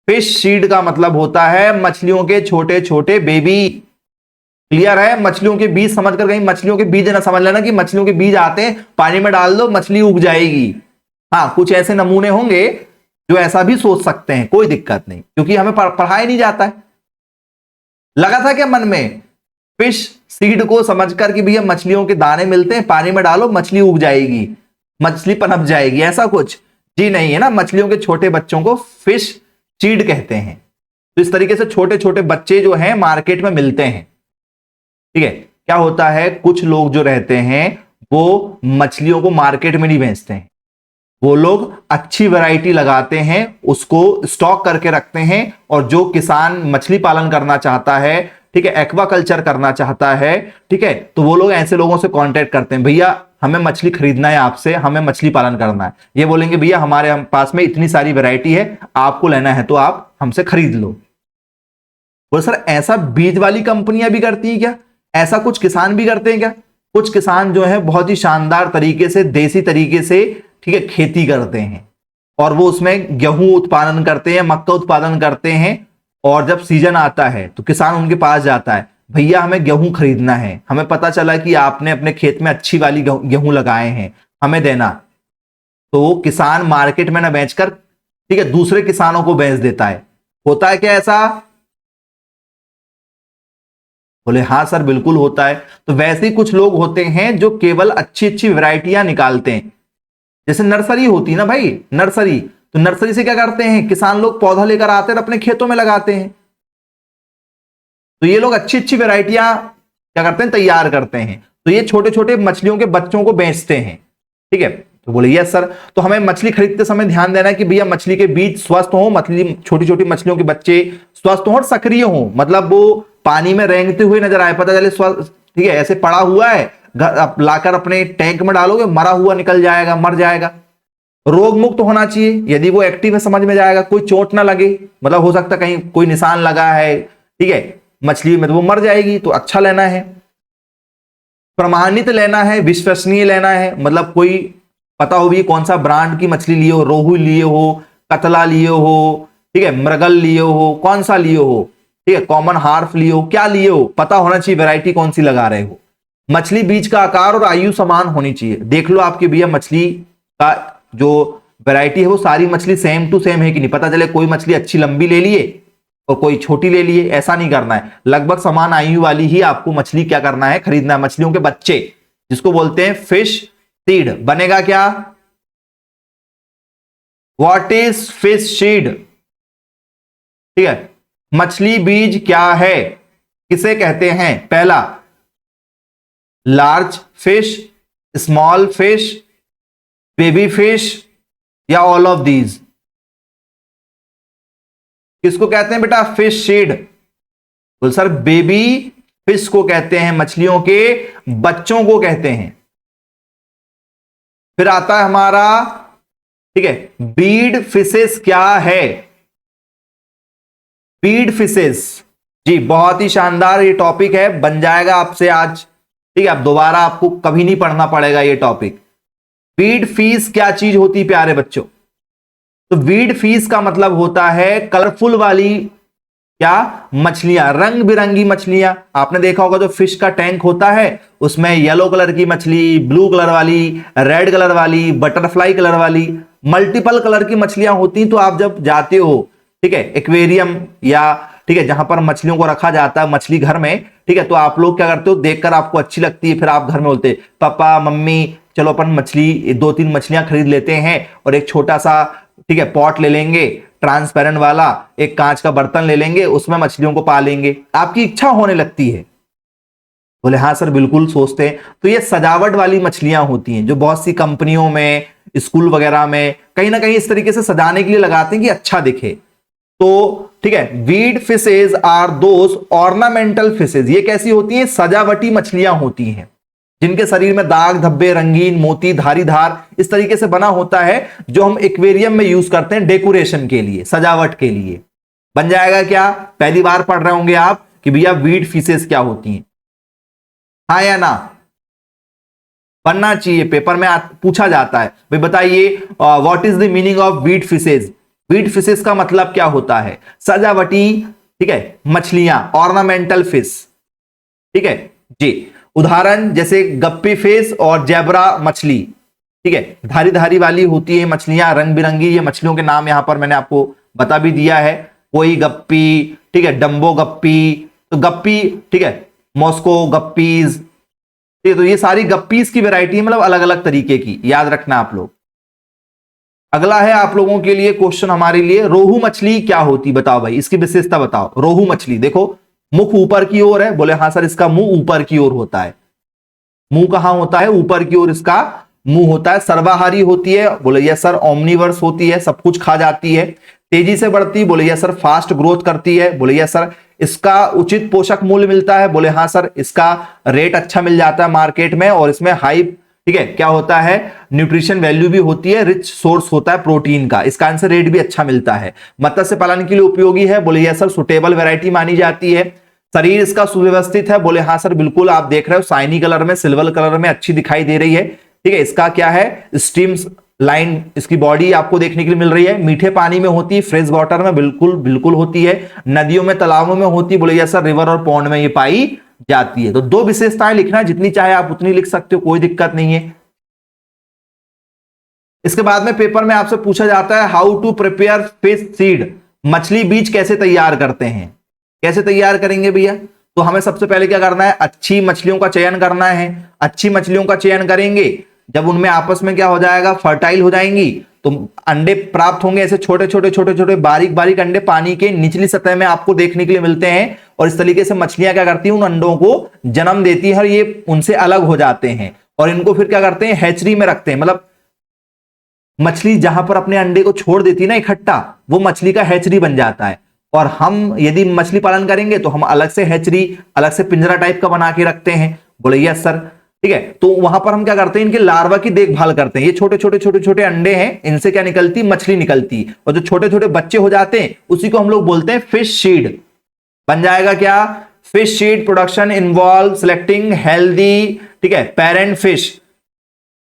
फिश सीड का मतलब होता है मछलियों के छोटे छोटे बेबी। क्लियर है? मछलियों के बीज समझ कर, कहीं मछलियों के बीज ना समझ लेना कि मछलियों के बीज आते हैं पानी में डाल दो मछली उग जाएगी। हाँ कुछ ऐसे नमूने होंगे जो ऐसा भी सोच सकते हैं, कोई दिक्कत नहीं, क्योंकि हमें पढ़ाया नहीं जाता है। लगा था क्या मन में फिश सीड को समझकर कि भैया मछलियों के दाने मिलते हैं, पानी में डालो मछली उग जाएगी, मछली पनप जाएगी, ऐसा कुछ जी नहीं है ना। मछलियों के छोटे बच्चों को फिश सीड कहते हैं। तो इस तरीके से छोटे छोटे बच्चे जो हैं मार्केट में मिलते हैं, ठीक है। क्या होता है, कुछ लोग जो रहते हैं वो मछलियों को मार्केट में नहीं बेचते हैं, वो लोग अच्छी वैरायटी लगाते हैं, उसको स्टॉक करके रखते हैं, और जो किसान मछली पालन करना चाहता है, ठीक है, एक्वाकल्चर करना चाहता है, ठीक है, तो वो लोग ऐसे लोगों से कांटेक्ट करते हैं, भैया हमें मछली खरीदना है आपसे, हमें मछली पालन करना है। ये बोलेंगे भैया हमारे पास में इतनी सारी वैरायटी है, आपको लेना है तो आप हमसे खरीद लो। बोले सर ऐसा बीज वाली कंपनियां भी करती हैं क्या, ऐसा कुछ किसान भी करते हैं क्या? कुछ किसान जो है बहुत ही शानदार तरीके से, देसी तरीके से, ठीक है, खेती करते हैं, और वो उसमें गेहूं उत्पादन करते हैं, मक्का उत्पादन करते हैं, और जब सीजन आता है तो किसान उनके पास जाता है, भैया हमें गेहूं खरीदना है, हमें पता चला कि आपने अपने खेत में अच्छी वाली गेहूं लगाए हैं, हमें देना। तो किसान मार्केट में ना बेचकर, ठीक है, दूसरे किसानों को बेच देता है। होता है क्या ऐसा? बोले हाँ सर बिल्कुल होता है। तो वैसे ही कुछ लोग होते हैं जो केवल अच्छी अच्छी वैरायटियां निकालते हैं। जैसे नर्सरी होती है ना भाई, नर्सरी, तो नर्सरी से क्या करते हैं, किसान लोग पौधा लेकर आते हैं, अपने खेतों में लगाते हैं। तो ये लोग अच्छी अच्छी वैरायटियां क्या करते हैं, तैयार करते हैं। तो ये छोटे छोटे मछलियों के बच्चों को बेचते हैं, ठीक है। तो बोले यस सर। तो हमें मछली खरीदते समय ध्यान देना है कि भैया मछली के बीज स्वस्थ हो, मछली छोटी छोटी मछलियों के बच्चे स्वस्थ हो और सक्रिय हो, मतलब वो पानी में रेंगते हुए नजर आए, पता चले स्वस्थ, ठीक है, ऐसे पड़ा हुआ है, घर लाकर अपने टैंक में डालोगे, मरा हुआ निकल जाएगा, मर जाएगा। रोग मुक्त होना चाहिए, यदि वो एक्टिव है समझ में जाएगा, कोई चोट ना लगे, मतलब हो सकता कहीं कोई निशान लगा है, ठीक है, मछली में तो वो मर जाएगी। तो अच्छा लेना है, प्रमाणित लेना है, विश्वसनीय लेना है, मतलब कोई पता हो भी कौन सा ब्रांड की मछली लिए हो, रोहू लिए हो, कतला लिए हो, ठीक है, मृगल लिए हो, कौन सा लिए हो, ठीक है, कॉमन हार्फ लिए हो, क्या लिए हो, पता होना चाहिए वैरायटी कौन सी लगा रहे हो। मछली बीज का आकार और आयु समान होनी चाहिए। देख लो आपके भैया मछली का जो वैरायटी है वो सारी मछली सेम टू सेम है कि नहीं, पता चले कोई मछली अच्छी लंबी ले लिए और कोई छोटी ले लिए, ऐसा नहीं करना है। लगभग समान आयु वाली ही आपको मछली क्या करना है, खरीदना है। मछलियों के बच्चे जिसको बोलते हैं फिश सीड। बनेगा क्या? What is fish seed? ठीक है, मछली बीज क्या है, किसे कहते हैं? पहला, large fish, small fish, baby fish, या ऑल ऑफ दीज? किसको कहते हैं बेटा फिश सीड? बोल सर बेबी फिश को कहते हैं, मछलियों के बच्चों को कहते हैं। फिर आता है हमारा, ठीक है, बीड फिशेस क्या है? बीड फिशेस, जी बहुत ही शानदार ये टॉपिक है, बन जाएगा आपसे आज, ठीक है, अब दोबारा आपको कभी नहीं पढ़ना पड़ेगा ये टॉपिक। बीड फिश क्या चीज होती है प्यारे बच्चों? तो बीड फिश का मतलब होता है कलरफुल वाली क्या मछलियां, रंग बिरंगी मछलियां। आपने देखा होगा जो फिश का टैंक होता है उसमें येलो कलर की मछली, ब्लू कलर वाली, रेड कलर वाली, बटरफ्लाई कलर वाली, मल्टीपल कलर की मछलियां होती। तो आप जब जाते हो, ठीक है, एक्वेरियम या ठीक है जहां पर मछलियों को रखा जाता है मछली घर में, ठीक है, तो आप लोग क्या करते हो, देखकर आपको अच्छी लगती है, फिर आप घर में बोलते पापा मम्मी चलो अपन मछली 2-3 मछलियां खरीद लेते हैं और एक छोटा सा, ठीक है, पॉट ले लेंगे ट्रांसपेरेंट वाला, एक कांच का बर्तन ले लेंगे, उसमें मछलियों को पालेंगे। आपकी इच्छा होने लगती है। बोले हाँ सर बिल्कुल सोचते हैं। तो ये सजावट वाली मछलियां होती हैं जो बहुत सी कंपनियों में, स्कूल वगैरह में कहीं ना कहीं इस तरीके से सजाने के लिए लगाते हैं कि अच्छा दिखे। तो ठीक है, weed fishes are those ornamental fishes. ये कैसी होती हैं? सजावटी मछलियां होती हैं जिनके शरीर में दाग धब्बे, रंगीन, मोती, धारीधार इस तरीके से बना होता है, जो हम एक्वेरियम में यूज करते हैं डेकोरेशन के लिए, सजावट के लिए। बन जाएगा क्या? पहली बार पढ़ रहे होंगे आप कि भैया वीड फिशेस क्या होती हैं, हाँ या ना? बनना चाहिए, पेपर में पूछा जाता है। भाई बताइए what is the meaning of weed fishes? Weed fishes का मतलब क्या होता है? सजावटी, ठीक है, मछलियां, ऑर्नामेंटल फिश, ठीक है जी। उदाहरण जैसे गप्पी फिश और जेब्रा मछली, ठीक है, धारी धारी वाली होती है मछलियां, रंग बिरंगी। ये मछलियों के नाम यहां पर मैंने आपको बता भी दिया है, कोई गप्पी, ठीक है, डम्बो गप्पी, तो गप्पी, ठीक है, मॉस्को गप्पीज, ठीक है। तो ये सारी गप्पीज की वैरायटी है, मतलब अलग अलग तरीके की, याद रखना आप लोग। अगला है आप लोगों के लिए क्वेश्चन हमारे लिए, रोहू मछली क्या होती, बताओ भाई, इसकी विशेषता बताओ। रोहू मछली देखो, मुख ऊपर की ओर है, बोले हाँ सर इसका मुंह ऊपर की ओर होता है। मुंह कहां होता है, ऊपर की ओर इसका मुंह होता है। सर्वाहारी होती है, बोले यस सर। ओमनीवर्स होती है, सब कुछ खा जाती है। तेजी से बढ़ती, बोले यस सर। फास्ट ग्रोथ करती है, बोले यस सर। इसका उचित पोषक मूल्य मिलता है, बोले हाँ सर। इसका रेट अच्छा मिल जाता है मार्केट में, और इसमें हाई, ठीक है, क्या होता है, न्यूट्रिशन वैल्यू भी होती है, रिच सोर्स होता है प्रोटीन का। इसका आंसर रेट भी अच्छा मिलता है। मत्स्य पालन के लिए उपयोगी है, बोले यस सर। सुटेबल वैरायटी मानी जाती है। शरीर इसका सुव्यवस्थित है, बोले हाँ सर बिल्कुल। आप देख रहे हो शाइनी कलर में, सिल्वर कलर में अच्छी दिखाई दे रही है, ठीक है। इसका क्या है, स्ट्रीम्स लाइन इसकी बॉडी आपको देखने के लिए मिल रही है। मीठे पानी में होती है, फ्रेश वाटर में बिल्कुल बिल्कुल होती है। नदियों में, तालाबों में होती है, बोले यस सर। रिवर और पॉन्ड में ये पाई जाती है। तो दो विशेषताएं लिखना, जितनी चाहे आप उतनी लिख सकते हो, कोई दिक्कत नहीं है। इसके बाद में पेपर में आपसे पूछा जाता है how to prepare fish seed, मछली बीज कैसे तैयार करते हैं। कैसे तैयार करेंगे भैया, तो हमें सबसे पहले क्या करना है, अच्छी मछलियों का चयन करना है। अच्छी मछलियों का चयन करेंगे, जब उनमें आपस में क्या हो जाएगा, फर्टाइल हो जाएंगी, तो अंडे प्राप्त होंगे। ऐसे छोटे छोटे छोटे छोटे बारीक बारीक अंडे पानी के निचली सतह में आपको देखने के लिए मिलते हैं, और इस तरीके से मछलियां क्या करती हैं, उन अंडों को जन्म देती है, और ये उनसे अलग हो जाते हैं, और इनको फिर क्या करते हैं, हैचरी में रखते हैं। मतलब मछली जहां पर अपने अंडे को छोड़ देती है ना इकट्ठा, वो मछली का हैचरी बन जाता है। और हम यदि मछली पालन करेंगे तो हम अलग से हैचरी, अलग से पिंजरा टाइप का बना के रखते हैं, बोले यस सर, ठीक है। तो वहां पर हम क्या करते हैं, इनके लार्वा की देखभाल करते हैं। ये छोटे छोटे छोटे छोटे अंडे हैं, इनसे क्या निकलती, मछली निकलती, और जो छोटे छोटे बच्चे हो जाते हैं उसी को हम लोग बोलते हैं फिश सीड। बन जाएगा क्या, fish seed production involve selecting healthy, ठीक है, पेरेंट फिश।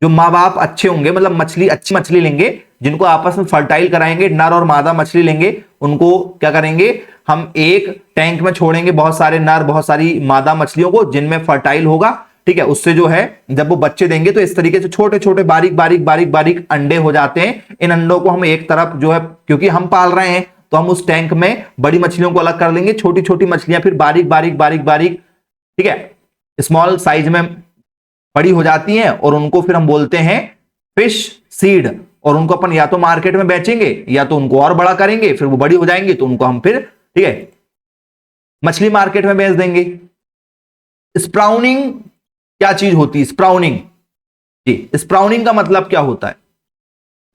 जो माँ बाप अच्छे होंगे, मतलब मछली, अच्छी मछली लेंगे, जिनको आपस में फर्टाइल कराएंगे, नर और मादा मछली लेंगे, उनको क्या करेंगे, हम एक टैंक में छोड़ेंगे बहुत सारे नर, बहुत सारी मादा मछलियों को, जिनमें फर्टाइल होगा, ठीक है। उससे जो है जब वो बच्चे देंगे तो इस तरीके से छोटे छोटे बारीक बारीक बारीक बारीक अंडे हो जाते हैं। इन अंडों को हम एक तरफ जो है, क्योंकि हम पाल रहे हैं, तो हम उस टैंक में बड़ी मछलियों को अलग कर लेंगे, छोटी छोटी मछलियां फिर बारीक बारीक बारीक बारीक, ठीक है, स्मॉल साइज में बड़ी हो जाती हैं, और उनको फिर हम बोलते हैं फिश सीड। और उनको अपन या तो मार्केट में बेचेंगे, या तो उनको और बड़ा करेंगे, फिर वो बड़ी हो जाएंगी तो उनको हम फिर, ठीक है, मछली मार्केट में बेच देंगे। स्प्राउनिंग क्या चीज होती है, स्प्राउनिंग जी, स्प्राउनिंग का मतलब क्या होता है।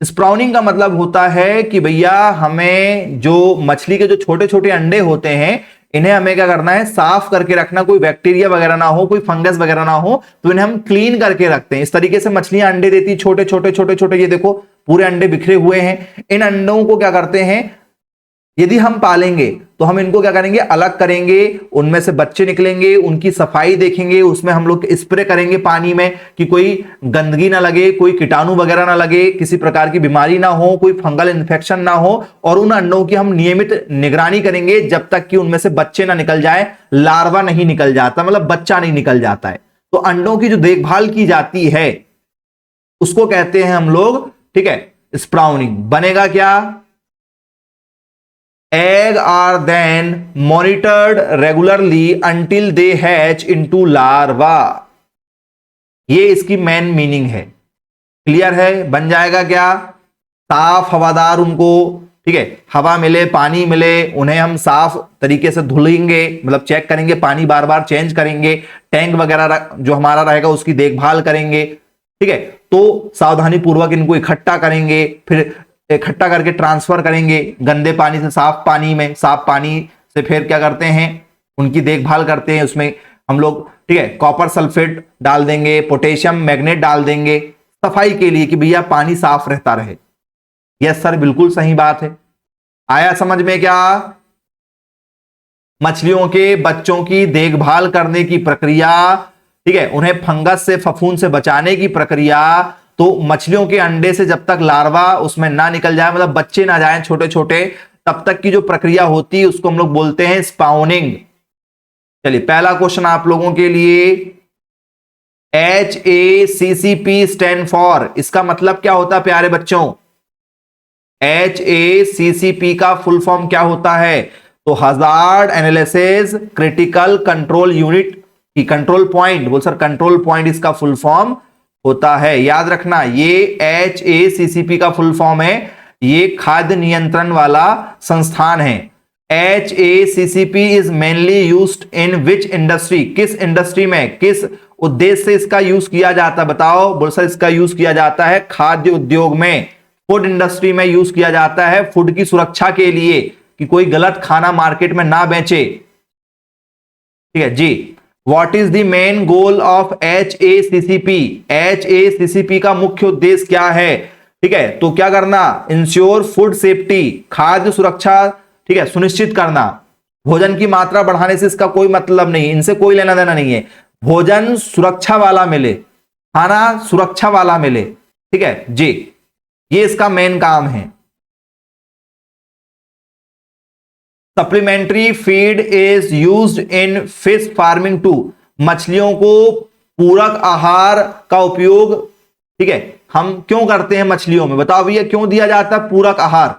स्प्राउनिंग का मतलब होता है कि भैया हमें जो मछली के जो छोटे छोटे अंडे होते हैं, इन्हें हमें क्या करना है, साफ करके रखना, कोई बैक्टीरिया वगैरह ना हो, कोई फंगस वगैरह ना हो, तो इन्हें हम क्लीन करके रखते हैं। इस तरीके से मछलियां अंडे देती, छोटे छोटे छोटे छोटे, ये देखो पूरे अंडे बिखरे हुए हैं। इन अंडों को क्या करते हैं, यदि हम पालेंगे तो हम इनको क्या करेंगे, अलग करेंगे, उनमें से बच्चे निकलेंगे, उनकी सफाई देखेंगे, उसमें हम लोग स्प्रे करेंगे पानी में कि कोई गंदगी ना लगे, कोई कीटाणु वगैरह ना लगे, किसी प्रकार की बीमारी ना हो, कोई फंगल इन्फेक्शन ना हो। और उन अंडों की हम नियमित निगरानी करेंगे जब तक कि उनमें से बच्चे ना निकल जाए, लार्वा नहीं निकल जाता, मतलब बच्चा नहीं निकल जाता है। तो अंडों की जो देखभाल की जाती है उसको कहते हैं हम लोग, ठीक है, स्प्राउनिंग। बनेगा क्या, egg are then monitored regularly until they hatch into larva। ये इसकी मेन मीनिंग है, क्लियर है। बन जाएगा क्या, साफ हवादार उनको, ठीक है, हवा मिले, पानी मिले, उन्हें हम साफ तरीके से धुलेंगे, मतलब चेक करेंगे, पानी बार बार चेंज करेंगे, टैंक वगैरह जो हमारा रहेगा उसकी देखभाल करेंगे, ठीक है। तो सावधानी पूर्वक इनको इकट्ठा करेंगे, फिर इकट्ठा करके ट्रांसफर करेंगे गंदे पानी से साफ पानी में, साफ पानी से फिर क्या करते हैं, उनकी देखभाल करते हैं। उसमें हम लोग, ठीक है, कॉपर सल्फेट डाल देंगे, पोटेशियम मैग्नेट डाल देंगे सफाई के लिए, कि भैया पानी साफ रहता रहे। यस सर, बिल्कुल सही बात है। आया समझ में क्या, मछलियों के बच्चों की देखभाल करने की प्रक्रिया, ठीक है, उन्हें फंगस से, फफूंद से बचाने की प्रक्रिया। तो मछलियों के अंडे से जब तक लार्वा उसमें ना निकल जाए, मतलब बच्चे ना जाएं छोटे छोटे, तब तक की जो प्रक्रिया होती है उसको हम लोग बोलते हैं स्पाउनिंग। चलिए पहला क्वेश्चन आप लोगों के लिए, HACCP स्टैंड फॉर, इसका मतलब क्या होता है प्यारे बच्चों? HACCP का फुल फॉर्म क्या होता है? तो hazard analysis critical control unit की कंट्रोल पॉइंट, बोल सर कंट्रोल पॉइंट इसका फुल फॉर्म होता है। याद रखना ये HACCP का फुल फॉर्म है, ये खाद्य नियंत्रण वाला संस्थान है। HACCP is mainly used in which industry, किस इंडस्ट्री में, किस उद्देश्य से इसका यूज किया जाता है? बताओ। बोल सर इसका यूज किया जाता है खाद्य उद्योग में, फूड इंडस्ट्री में यूज किया जाता है फूड की सुरक्षा के लिए कि कोई गलत खाना मार्केट में ना बेचे। ठीक है जी। What is the main goal of HACCP? HACCP का मुख्य उद्देश्य क्या है? ठीक है, तो क्या करना? इंश्योर फूड सेफ्टी, खाद्य सुरक्षा, ठीक है, सुनिश्चित करना। भोजन की मात्रा बढ़ाने से इसका कोई मतलब नहीं, इनसे कोई लेना देना नहीं है। भोजन सुरक्षा वाला मिले, खाना सुरक्षा वाला मिले। ठीक है जी, ये इसका मेन काम है। Supplementary feed is used in fish farming to, मछलियों को पूरक आहार का उपयोग, ठीक है, हम क्यों करते हैं मछलियों में? बताओ भैया क्यों दिया जाता है पूरक आहार?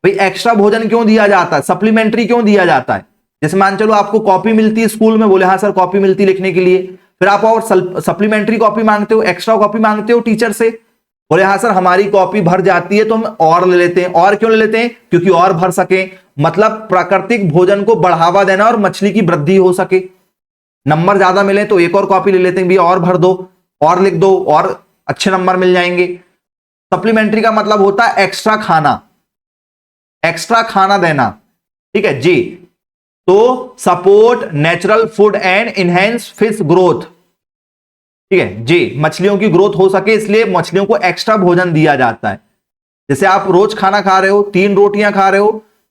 भाई एक्स्ट्रा भोजन क्यों दिया जाता है, सप्लीमेंट्री क्यों दिया जाता है? जैसे मान चलो आपको कॉपी मिलती है स्कूल में, बोले हाँ सर कॉपी मिलती लिखने के लिए, फिर आप और सप्लीमेंट्री कॉपी मांगते हो, एक्स्ट्रा कॉपी मांगते हो टीचर से, बोले हाँ सर हमारी कॉपी भर जाती है तो हम और ले लेते हैं। और क्यों ले लेते हैं? क्योंकि और भर सके, मतलब प्राकृतिक भोजन को बढ़ावा देना और मछली की वृद्धि हो सके। नंबर ज्यादा मिले तो एक और कॉपी ले लेते हैं, भी और भर दो और लिख दो और अच्छे नंबर मिल जाएंगे। सप्लीमेंट्री का मतलब होता है एक्स्ट्रा खाना, एक्स्ट्रा खाना देना। ठीक है जी। तो support natural food and enhance fish growth, ठीक है जी, मछलियों की ग्रोथ हो सके इसलिए मछलियों को एक्स्ट्रा भोजन दिया जाता है। जैसे आप रोज खाना खा रहे हो, 3 रोटियां खा रहे हो,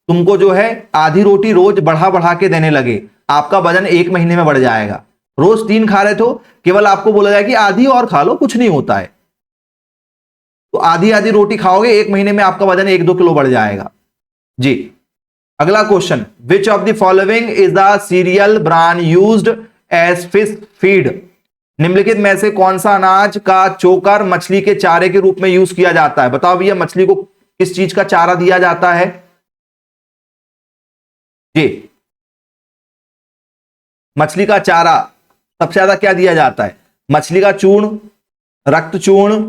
तुमको जो है आधी रोटी रोज बढ़ा बढ़ा के देने लगे, आपका वजन 1 महीने में बढ़ जाएगा। रोज 3 खा रहे तो केवल आपको बोला जाए कि आधी और खा लो, कुछ नहीं होता है, तो आधी आधी रोटी खाओगे, 1 महीने में आपका वजन 1-2 किलो बढ़ जाएगा जी। अगला question, which of the following is the cereal brand used as fish feed? निम्नलिखित में से कौन सा अनाज का चोकर मछली के चारे के रूप में यूज किया जाता है? बताओ भैया मछली को किस चीज का चारा दिया जाता है जी? मछली का चारा सबसे ज्यादा क्या दिया जाता है? मछली का चूर्ण, रक्त चूर्ण,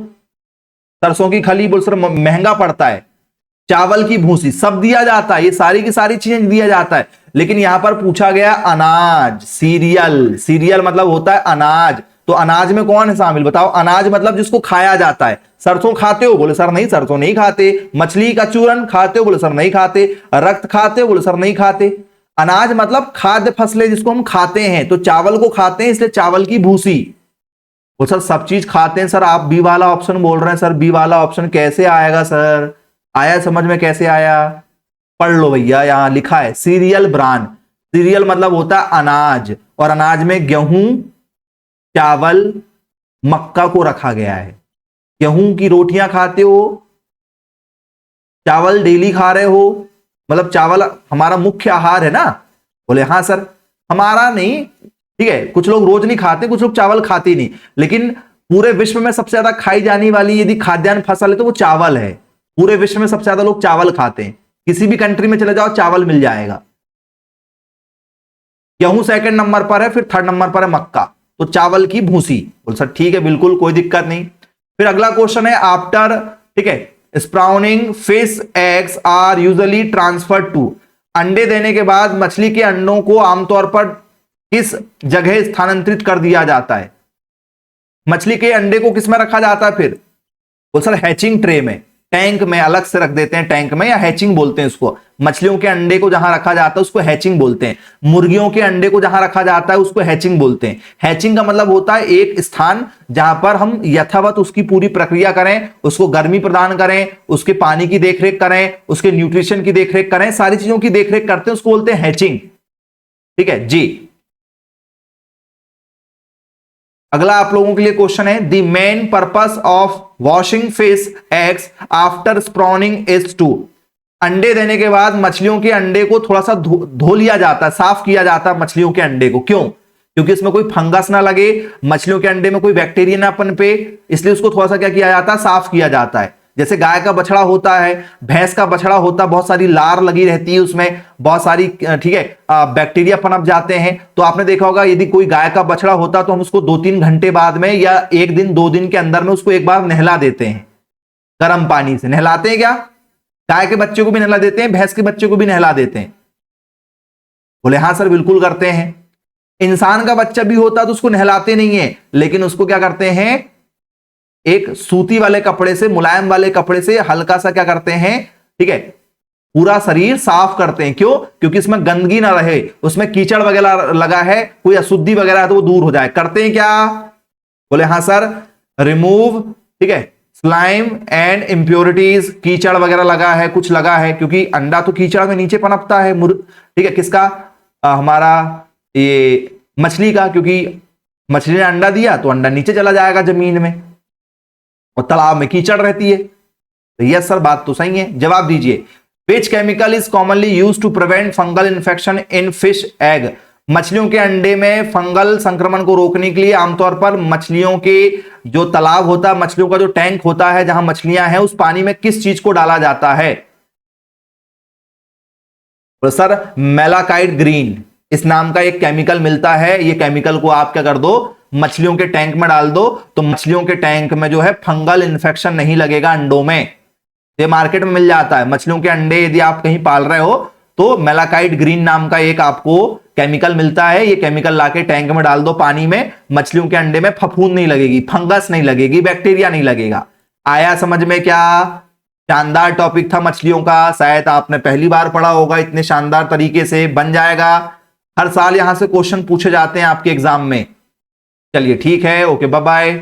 सरसों की खली, बोल सर महंगा पड़ता है, चावल की भूसी, सब दिया जाता है, ये सारी की सारी चीजें दिया जाता है। लेकिन यहां पर पूछा गया अनाज, सीरियल, सीरियल मतलब होता है अनाज, तो अनाज में कौन है शामिल? बताओ। अनाज मतलब जिसको खाया जाता है। सरसों खाते हो? बोले सर नहीं, सरसों नहीं खाते। मछली का चूरन खाते हो? बोले सर नहीं खाते। रक्त खाते हो? बोले सर नहीं खाते। अनाज मतलब खाद्य फसलें जिसको हम खाते हैं, तो चावल को खाते हैं इसलिए चावल की भूसी। वो सर सब चीज खाते हैं सर, आप बी वाला ऑप्शन बोल रहे हैं सर, बी वाला ऑप्शन कैसे आएगा सर? आया समझ में कैसे आया? पढ़ लो भैया, यहां लिखा है सीरियल ब्रांड। सीरियल मतलब होता है अनाज, और अनाज में गेहूं, चावल, मक्का को रखा गया है। गेहूं की रोटियां खाते हो, चावल डेली खा रहे हो, मतलब चावल हमारा मुख्य आहार है ना? बोले हाँ सर, हमारा नहीं, ठीक है, कुछ लोग रोज नहीं खाते, कुछ लोग चावल खाते नहीं, लेकिन पूरे विश्व में सबसे ज्यादा खाई जाने वाली यदि खाद्यान्न फसल है तो वो चावल है। पूरे विश्व में सबसे ज्यादा लोग चावल खाते हैं, किसी भी कंट्री में चले जाओ चावल मिल जाएगा। गेहूं सेकंड नंबर पर है, फिर थर्ड नंबर पर है मक्का, तो चावल की भूसी। बोल सर ठीक है, बिल्कुल कोई दिक्कत नहीं। फिर अगला क्वेश्चन है आफ्टर, ठीक है, spawning fish eggs are usually transferred to, अंडे देने के बाद मछली के अंडों को आमतौर पर किस जगह स्थानांतरित कर दिया जाता है? मछली के अंडे को किस में रखा जाता है फिर? बोल सर हैचिंग ट्रे में, टैंक में अलग से रख देते हैं, टैंक में, या हैचिंग बोलते हैं उसको। मछलियों के अंडे को जहां रखा जाता है उसको हैचिंग बोलते हैं। मुर्गियों के अंडे को जहां रखा जाता है उसको हैचिंग बोलते हैं। हैचिंग का मतलब होता है एक स्थान जहां पर हम यथावत उसकी पूरी प्रक्रिया करें, उसको गर्मी प्रदान करें, उसके पानी की देखरेख करें, उसके न्यूट्रिशन की देखरेख करें, सारी चीजों की देखरेख करते हैं, उसको बोलते हैं हैचिंग। ठीक है जी। अगला आप लोगों के लिए क्वेश्चन है, the main purpose of washing fish eggs after spawning is to, अंडे देने के बाद मछलियों के अंडे को थोड़ा सा धो लिया जाता है, साफ किया जाता है मछलियों के अंडे को, क्यों? क्योंकि इसमें कोई फंगस ना लगे, मछलियों के अंडे में कोई बैक्टीरिया ना पनपे, इसलिए उसको थोड़ा सा क्या किया जाता है, साफ किया जाता है। जैसे गाय का बछड़ा होता है, भैंस का बछड़ा होता है, बहुत सारी लार लगी रहती है उसमें, बहुत सारी ठीक है बैक्टीरिया पनप जाते हैं। तो आपने देखा होगा यदि कोई गाय का बछड़ा होता तो हम उसको 2-3 घंटे बाद में या 1 दिन 2 दिन के अंदर में उसको एक बार नहला देते हैं, गर्म पानी से नहलाते हैं। क्या गाय के बच्चे को भी नहला देते हैं, भैंस के बच्चे को भी नहला देते हैं? बोले हाँ सर बिल्कुल करते हैं। इंसान का बच्चा भी होता तो उसको नहलाते नहीं है, लेकिन उसको क्या करते हैं, एक सूती वाले कपड़े से, मुलायम वाले कपड़े से हल्का सा क्या करते हैं, ठीक है, पूरा शरीर साफ करते हैं। क्यों? क्योंकि इसमें गंदगी ना रहे, उसमें कीचड़ वगैरह लगा है, कोई अशुद्धि वगैरह है तो वो दूर हो जाए। करते हैं क्या? बोले हाँ सर, रिमूव, ठीक है, स्लाइम एंड इंप्योरिटीज, कीचड़ वगैरह लगा है, कुछ लगा है, क्योंकि अंडा तो कीचड़ में नीचे पनपता है, ठीक है, किसका, हमारा ये मछली का, क्योंकि मछली ने अंडा दिया तो अंडा नीचे चला जाएगा जमीन में, और तालाब में कीचड़ रहती है। तो यस सर, बात तो सही है। जवाब दीजिए, which chemical is commonly use to prevent fungal infection in fish egg. मछलियों के अंडे में फंगल संक्रमण को रोकने के लिए आमतौर पर मछलियों के जो तालाब होता है, मछलियों का जो टैंक होता है जहां मछलियां हैं, उस पानी में किस चीज को डाला जाता है? तो सर मेलाकाइड ग्रीन इस नाम का एक केमिकल मिलता है। ये केमिकल को आप क्या कर दो, मछलियों के टैंक में डाल दो, तो मछलियों के टैंक में जो है फंगल इन्फेक्शन नहीं लगेगा अंडों में। ये मार्केट में मिल जाता है। मछलियों के अंडे यदि आप कहीं पाल रहे हो तो मेलाकाइड ग्रीन नाम का एक आपको केमिकल मिलता है। ये केमिकल लाके टैंक में डाल दो पानी में, मछलियों के अंडे में फफूंद नहीं लगेगी, फंगस नहीं लगेगी, बैक्टीरिया नहीं लगेगा। आया समझ में? क्या शानदार टॉपिक था मछलियों का, शायद आपने पहली बार पढ़ा होगा, इतने शानदार तरीके से बन जाएगा। हर साल यहां से क्वेश्चन पूछे जाते हैं आपके एग्जाम में। चलिए ठीक है, ओके, बाय बाय।